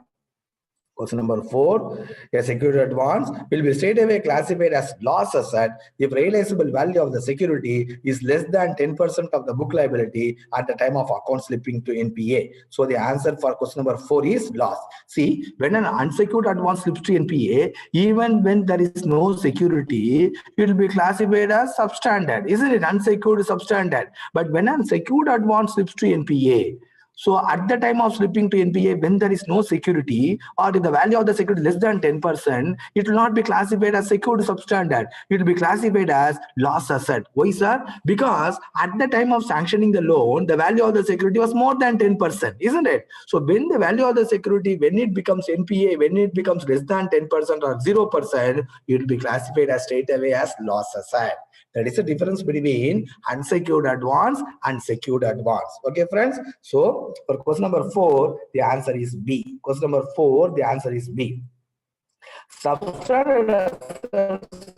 Question number 4, a secured advance will be straight away classified as loss asset if realizable value of the security is less than 10% of the book liability at the time of account slipping to NPA. So the answer for question number 4 is loss. See, when an unsecured advance slips to NPA, even when there is no security, it will be classified as substandard. Isn't it? Unsecured substandard. But when an secured advance slips to NPA, so at the time of slipping to NPA, when there is no security or if the value of the security is less than 10%, it will not be classified as secured substandard. It will be classified as loss asset. Why, sir? Because at the time of sanctioning the loan, the value of the security was more than 10%, isn't it? So when the value of the security, when it becomes NPA, when it becomes less than 10% or 0%, it will be classified as straight away as loss asset. That is the difference between unsecured advance and secured advance. Okay, friends. So for question number 4, the answer is B. Question number 4, the answer is B. Substandard assets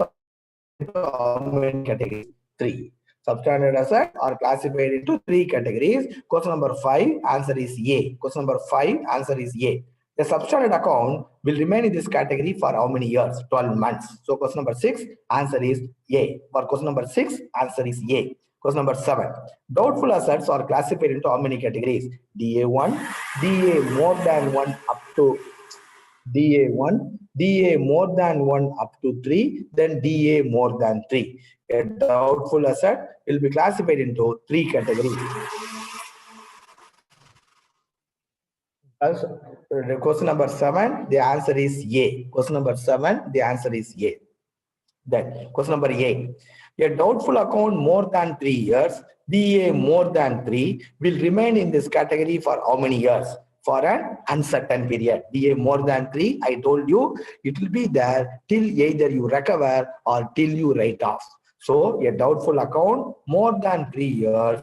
how many categories? Three. Substandard assets are classified into three categories. Question number 5, answer is A. Question number 5, answer is A. The substandard account will remain in this category for how many years? 12 months. So question number 6, answer is A. For question number 6, answer is A. Question number 7. Doubtful assets are classified into how many categories? DA1, DA more than 1 up to DA1, DA more than 1 up to 3, then DA more than 3. A doubtful asset will be classified into three categories. Question number 7, the answer is A. Question number 7, the answer is A. Then question number 8. A doubtful account more than 3 years, DA more than 3 will remain in this category for how many years? For an uncertain period. DA more than 3, I told you, it will be there till either you recover or till you write off. So a doubtful account more than 3 years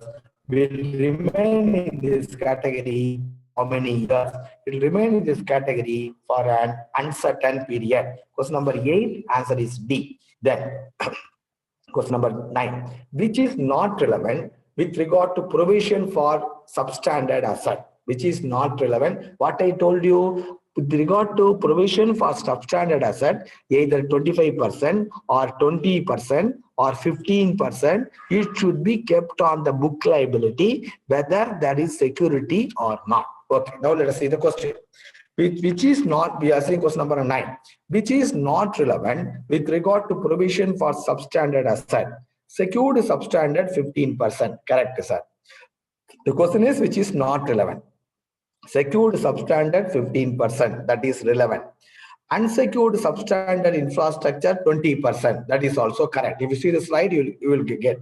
will remain in this category how many years? It will remain in this category for an uncertain period. Question number 8, answer is D. Then question number 9, which is not relevant with regard to provision for substandard asset, which is not relevant. What I told you with regard to provision for substandard asset, either 25% or 20% or 15%, it should be kept on the book liability, whether there is security or not. Okay, now let us see the question. Which is not, we are saying question number 9, which is not relevant with regard to provision for substandard asset. Secured substandard 15%. Correct, sir. The question is which is not relevant. Secured substandard 15%, that is relevant. Unsecured substandard infrastructure 20%, that is also correct. If you see the slide, you will get.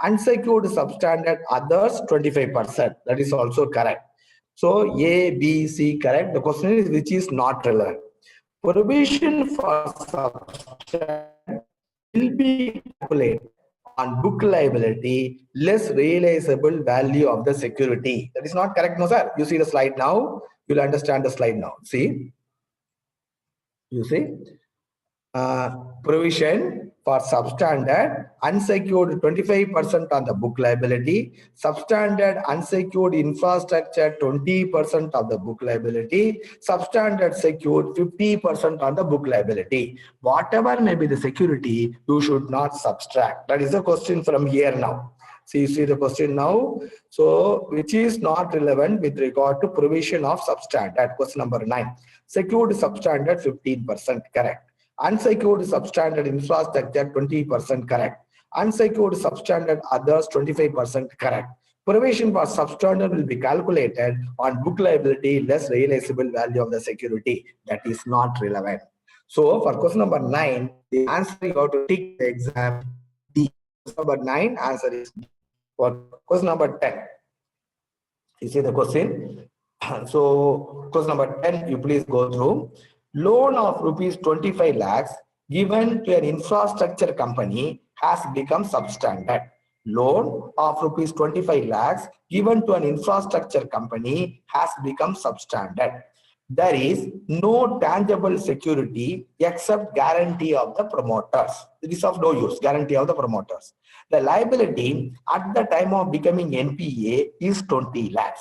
Unsecured substandard others 25%, that is also correct. So A, B, C correct. The question is which is not relevant. Provision for substandard will be calculated on book liability less realizable value of the security. That is not correct, no sir. You see the slide now. You'll understand the slide now. See. You see. Provision for substandard unsecured 25% on the book liability, substandard unsecured infrastructure 20% of the book liability, substandard secured 50% on the book liability. Whatever may be the security, you should not subtract. That is the question from here now. So you see the question now. So which is not relevant with regard to provision of substandard. Question number 9. Secured substandard 15%. Correct. Unsecured substandard infrastructure 20% correct. Unsecured substandard others 25% correct. Provision for substandard will be calculated on book liability less realizable value of the security. That is not relevant. So for question number 9, the answer you have to take the exam D. Question number 9, answer is D. For question number 10, you see the question. So question number 10, you please go through. Loan of rupees 25 lakhs given to an infrastructure company has become substandard. Loan of rupees 25 lakhs given to an infrastructure company has become substandard. There is no tangible security except guarantee of the promoters. It is of no use, guarantee of the promoters. The liability at the time of becoming NPA is 20 lakhs.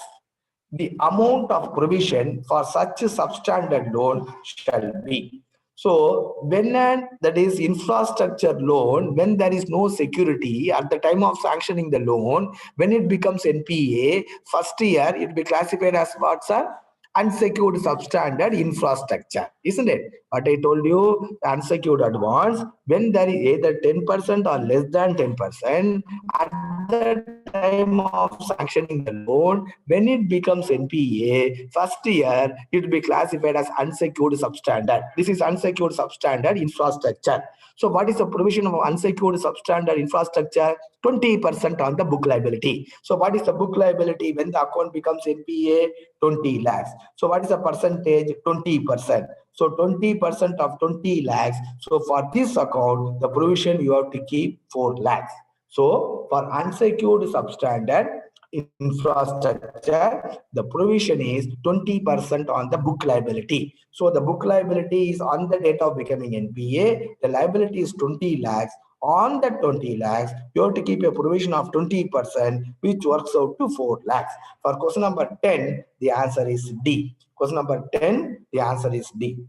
The amount of provision for such a substandard loan shall be. So when that is infrastructure loan, when there is no security at the time of sanctioning the loan, when it becomes NPA, first year it will be classified as what, sir? Unsecured substandard infrastructure, isn't it? But I told you the unsecured advance, when there is either 10% or less than 10%, at the time of sanctioning the loan, when it becomes NPA, first year it will be classified as unsecured substandard. This is unsecured substandard infrastructure. So what is the provision of unsecured substandard infrastructure? 20% on the book liability. So what is the book liability when the account becomes NPA? 20 lakhs. So what is the percentage? 20%. So 20% of 20 lakhs. So for this account, the provision you have to keep 4 lakhs. So for unsecured substandard, infrastructure, the provision is 20% on the book liability. So the book liability is on the date of becoming NPA, the liability is 20 lakhs. On that 20 lakhs, you have to keep a provision of 20%, which works out to 4 lakhs. For question number 10, the answer is D. Question number 10, the answer is D.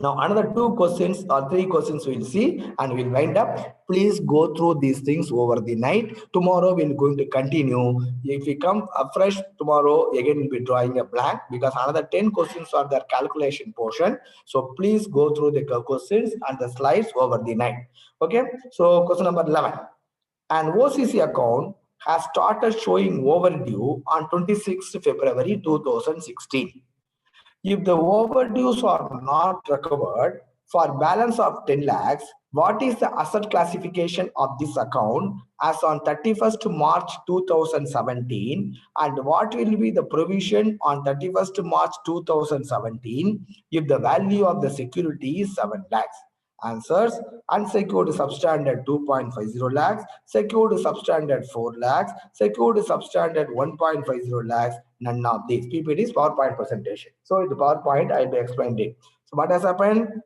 Now, another 2 questions or 3 questions we'll see and we'll wind up. Please go through these things over the night. Tomorrow we're going to continue. If we come afresh tomorrow, again we'll be drawing a blank because another 10 questions are the calculation portion. So please go through the questions and the slides over the night. Okay. So question number 11. An OCC account has started showing overdue on 26th February 2016. If the overdues are not recovered for balance of 10 lakhs, what is the asset classification of this account as on 31st March 2017 and what will be the provision on 31st March 2017 if the value of the security is 7 lakhs? Answers: unsecured substandard 2.50 lakhs, secured substandard 4 lakhs, secured substandard 1.50 lakhs, none of these. PPT is PowerPoint presentation. So in the PowerPoint, I will be explaining it. So what has happened?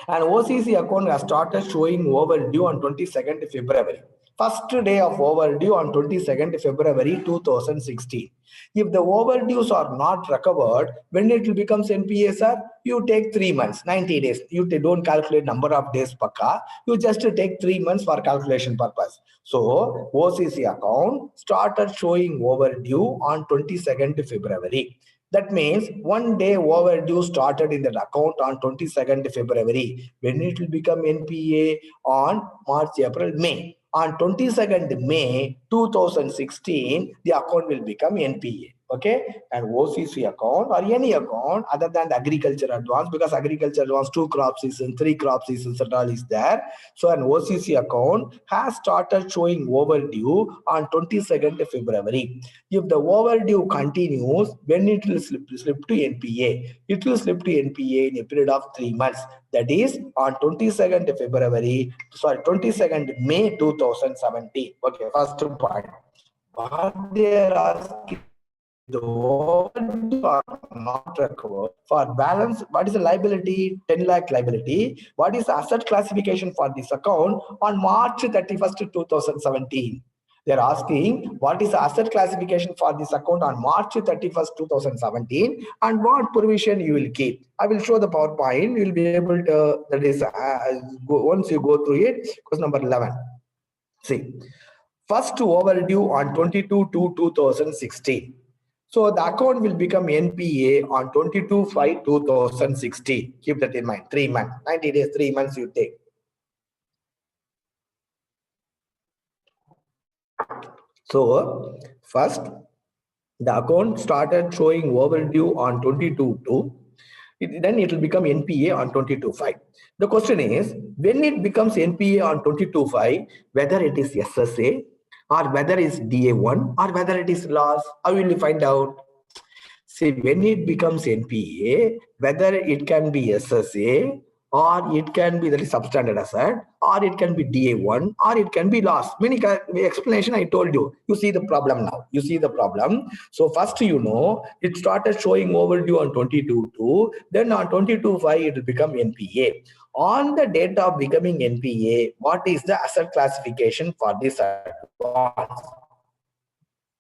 An OCC account has started showing overdue on 22nd February. First day of overdue on 22nd February 2016. If the overdues are not recovered, when it will become NPA, sir? You take 3 months, 90 days. You don't calculate number of days pakka. You just take 3 months for calculation purpose. So OCC account started showing overdue on 22nd February. That means 1 day overdue started in that account on 22nd February. When it will become NPA? On March, April, May. On 22nd May 2016, the account will become NPA. Okay, and OCC account or any account other than the agriculture advance, because agriculture advance 2 crop season, 3 crop seasons and all is there. So an OCC account has started showing overdue on 22nd February. If the overdue continues, when it will slip to NPA? It will slip to NPA in a period of 3 months. That is on 22nd May 2017. Okay, first point. What they are asking, the overdue are not recovered for balance. What is the liability? 10 lakh liability. What is the asset classification for this account on March 31st, 2017? They're asking what is the asset classification for this account on March 31st, 2017 and what provision you will keep. I will show the PowerPoint. You will be able to, that is, once you go through it, question number 11. See, first overdue on 22/2/2016. So the account will become NPA on 22/5/2016. Keep that in mind. 3 months, 90 days, 3 months you take. So first, the account started showing overdue on 22/2. Then it will become NPA on 22/5. The question is, when it becomes NPA on 22/5, whether it is SSA or whether it's DA1 or whether it is loss, how will you find out? See, when it becomes NPA, whether it can be SSA or it can be, that is substandard asset, or it can be DA1 or it can be loss. Many explanation I told you. You see the problem now. You see the problem. So first, it started showing overdue on 22/2. Then on 22/5, it will become NPA. On the date of becoming NPA, what is the asset classification for this advance?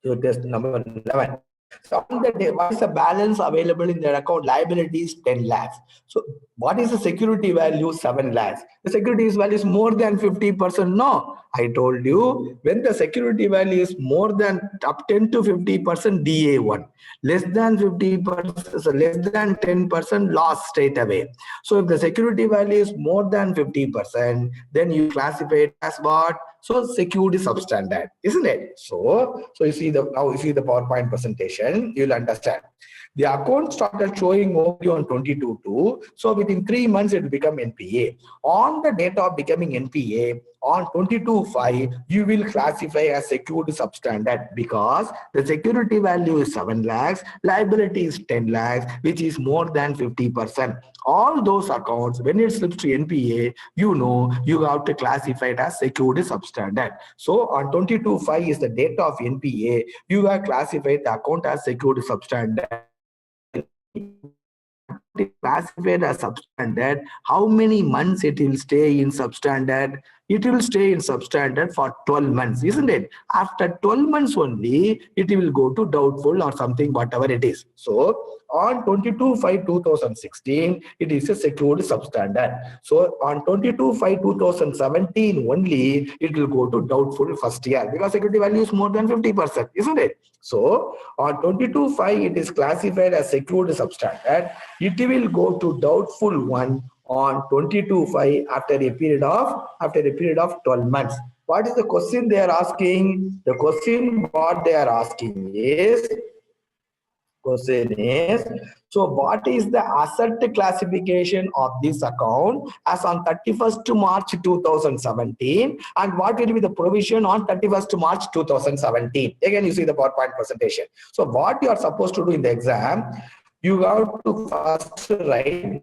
So test number 11. So on the day, what is the balance available in their account? Liabilities 10 lakhs. So what is the security value? 7 lakhs. The security value is more than 50%. No, I told you when the security value is more than up 10 to 50% DA1, less than 50%, so less than 10% loss straight away. So if the security value is more than 50%, then you classify it as what? So secured is substandard, isn't it? So you see the, now you see the PowerPoint presentation, you'll understand. The account started showing overdue on 22/2. So within 3 months, it will become NPA. On the date of becoming NPA, on 22/5, you will classify as secured substandard because the security value is 7 lakhs, liability is 10 lakhs, which is more than 50%. All those accounts, when it slips to NPA, you have to classify it as secured substandard. So on 22/5 is the date of NPA, you have classified the account as secured substandard. Classified as substandard, how many months it will stay in substandard? It will stay in substandard for 12 months, isn't it? After 12 months only, it will go to doubtful or something, whatever it is. So on 22/5/2016, it is a secured substandard. So on 22/5/2017 only, it will go to doubtful first year because security value is more than 50%, isn't it? So on 22/5, it is classified as secured substandard. It will go to doubtful one on 22/5 after a period of 12 months. What is the question they are asking? The question what they are asking is, so what is the asset classification of this account as on 31st March 2017, and what will be the provision on 31st March 2017? Again, you see the PowerPoint presentation. So what you are supposed to do in the exam, you have to first write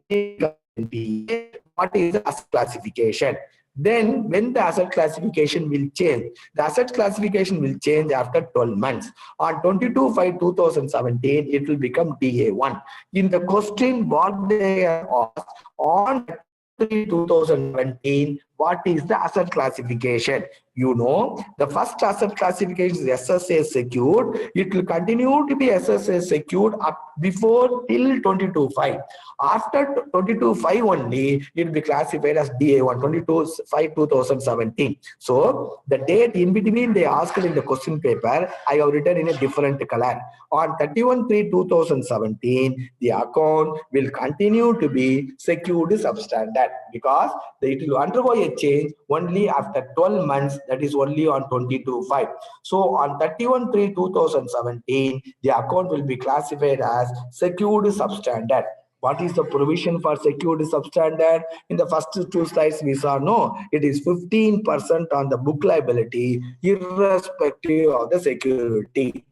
what is the asset classification. Then when the asset classification will change, the asset classification will change after 12 months. On 22/5/2017, it will become DA1. In the question, what they are asked on 2017, what is the asset classification? The first asset classification is SSA secured. It will continue to be SSA secured up before till 22/5. After 22/5 only, it will be classified as DA1, 22/5/2017. So the date in between they asked in the question paper, I have written in a different color. On 31/3/2017, the account will continue to be secured substandard because it will undergo a change only after 12 months, that is only on 22/5. So on 31/3/2017, the account will be classified as secured substandard. What is the provision for secured substandard? In the first two slides we saw, it is 15% on the book liability irrespective of the security.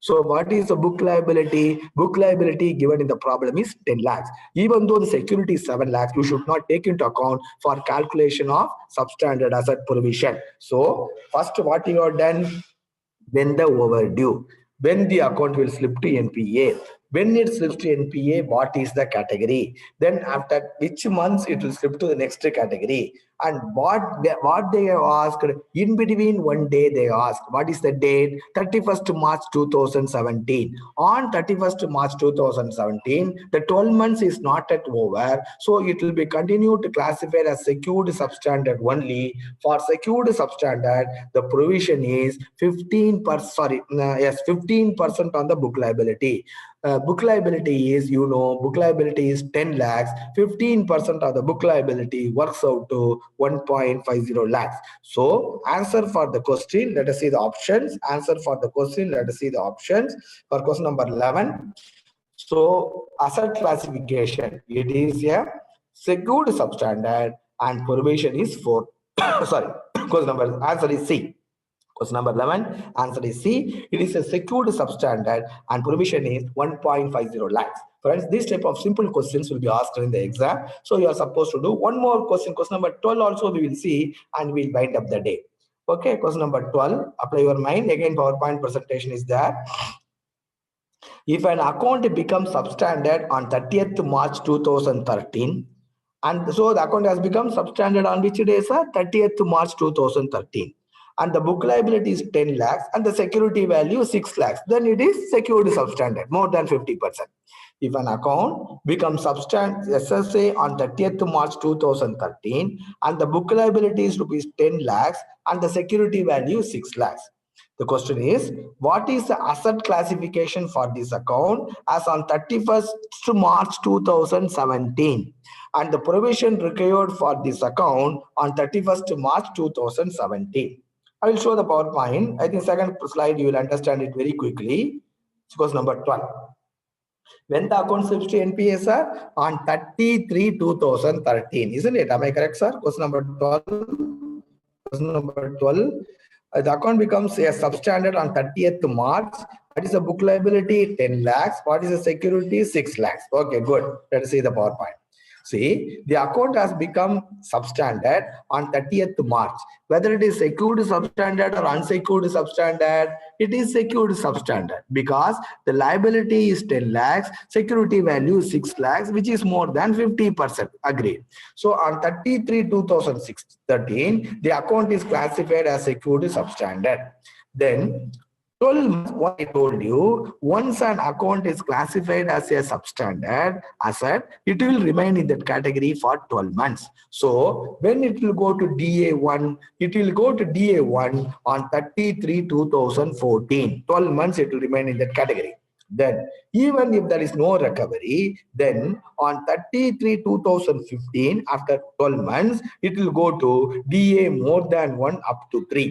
So what is the book liability? Book liability given in the problem is 10 lakhs. Even though the security is 7 lakhs, you should not take into account for calculation of substandard asset provision. So first what you have done, when the overdue, when the account will slip to NPA. When it slips to NPA, what is the category? Then after which months it will slip to the next category. And what they have asked, in between one day they asked, what is the date? 31st March 2017. On 31st March 2017, the 12 months is not yet over. So it will be continued to classify as secured substandard only. For secured substandard, the provision is 15% on the book liability. Book liability is, book liability is 10 lakhs. 15% of the book liability works out to 1.50 lakhs. So answer for the question, let us see the options. Answer for the question, let us see the options. For question number 11, so asset classification, it is a secured substandard and provision is 4. Sorry, question number, answer is C. Question number 11, answer is C. It is a secured substandard and provision is 1.50 lakhs. Friends, this type of simple questions will be asked in the exam. So you are supposed to do one more question. Question number 12 also we will see and we'll wind up the day. Okay, question number 12. Apply your mind. Again, PowerPoint presentation is there. If an account becomes substandard on 30th March 2013, and so the account has become substandard on which day, sir? 30th March 2013. And the book liability is 10 lakhs and the security value 6 lakhs, then it is secured substandard, more than 50%. If an account becomes substandard SSA on 30th March 2013 and the book liability is rupees 10 lakhs and the security value 6 lakhs. The question is, what is the asset classification for this account as on 31st March 2017? And the provision required for this account on 31st March 2017. I will show the PowerPoint. I think second slide you will understand it very quickly. It's question number 12. When the account slips to NPA, sir? On 30/3/2013, isn't it? Am I correct, sir? Question number 12. Question number 12. The account becomes a substandard on 30th March. What is the book liability? 10 lakhs. What is the security? 6 lakhs. Okay, good. Let us see the PowerPoint. See, the account has become substandard on 30th March. Whether it is secured substandard or unsecured substandard, it is secured substandard because the liability is 10 lakhs, security value is 6 lakhs, which is more than 50%. Agreed. So on 30/3/2013, the account is classified as secured substandard. Then 12 months, what I told you, once an account is classified as a substandard asset, it will remain in that category for 12 months. So when it will go to DA1, it will go to DA1 on 30/3/2014. 12 months it will remain in that category. Then, even if there is no recovery, then on 30/3/2015, after 12 months, it will go to DA more than 1 up to 3.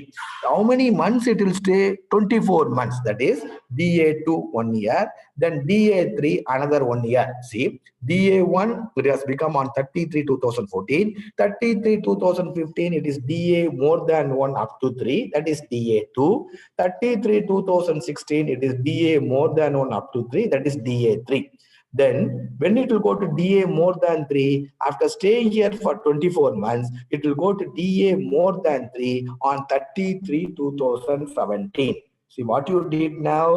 How many months it will stay? 24 months. That is DA2 1 year, then DA3 another 1 year. See, DA1 it has become on 30/3/2014. 30/3/2015 it is DA more than 1 up to 3. That is DA2. 30/3/2016 it is DA more than 1 up to 3. That is DA3. Then when it will go to DA more than 3, after staying here for 24 months, it will go to DA more than 3 on 30/3/2017. See what you did now.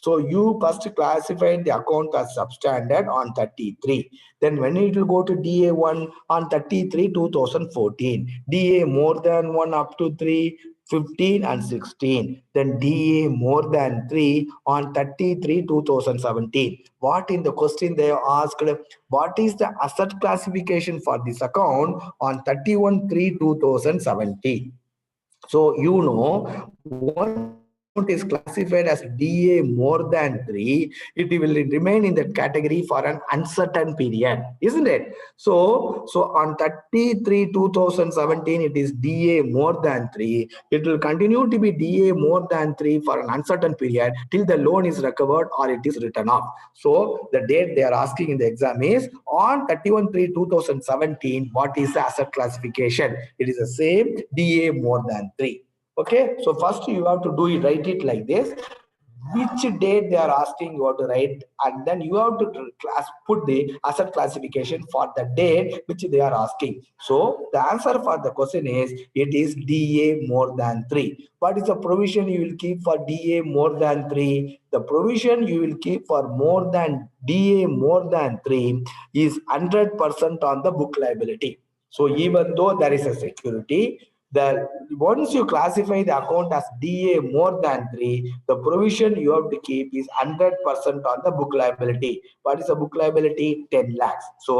So you first classified the account as substandard on 33. Then when it will go to DA1 on 33/2014, DA more than 1 up to 3, 15 and 16. Then DA more than 3 on 33/2017. What in the question they asked, what is the asset classification for this account on 31/3/2017? So you know, once an account is classified as DA more than 3, it will remain in that category for an uncertain period, isn't it? So on 30/3/2017, it is DA more than 3. It will continue to be DA more than 3 for an uncertain period till the loan is recovered or it is written off. So the date they are asking in the exam is on 31/3/2017. What is the asset classification? It is the same, DA more than 3. Okay, so first you have to do it, write it like this. Which date they are asking, you have to write, and then you have to put the asset classification for the date which they are asking. So the answer for the question is, it is DA more than 3. What is the provision you will keep for DA more than 3? The provision you will keep for more than DA more than 3 is 100% on the book liability. So even though there is a security, the once you classify the account as DA more than 3, the provision you have to keep is 100% on the book liability. What is the book liability? 10 lakhs. So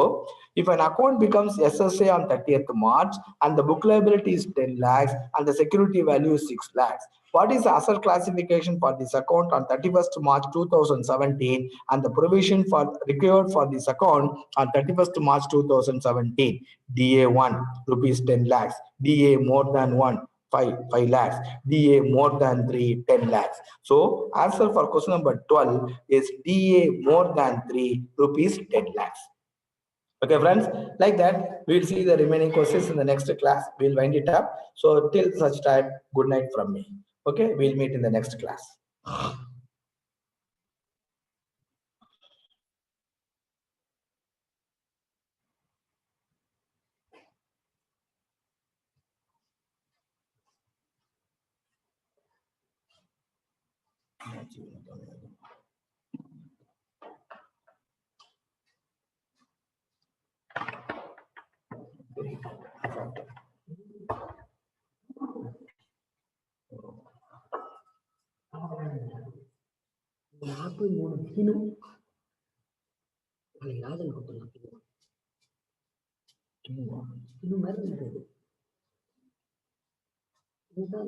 if an account becomes SSA on 30th March and the book liability is 10 lakhs and the security value is 6 lakhs, what is the asset classification for this account on 31st March 2017 and the provision for required for this account on 31st March 2017? DA1 rupees 10 lakhs, DA more than 1 5 lakhs, DA more than 3 10 lakhs. So answer for question number 12 is DA more than 3 rupees 10 lakhs. Okay, friends, like that, we'll see the remaining questions in the next class. We'll wind it up. So till such time, good night from me. Okay, we'll meet in the next class. నాకు 3 తిను అది రాదనుకుంటున్నా తిను మరి ఉంటుంది ఇంకా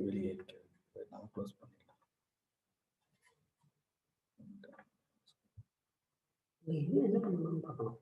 வெளியே நம்ம close பண்ணிடலாம். இங்க என்ன பண்ணணும்னு பார்க்கணும்.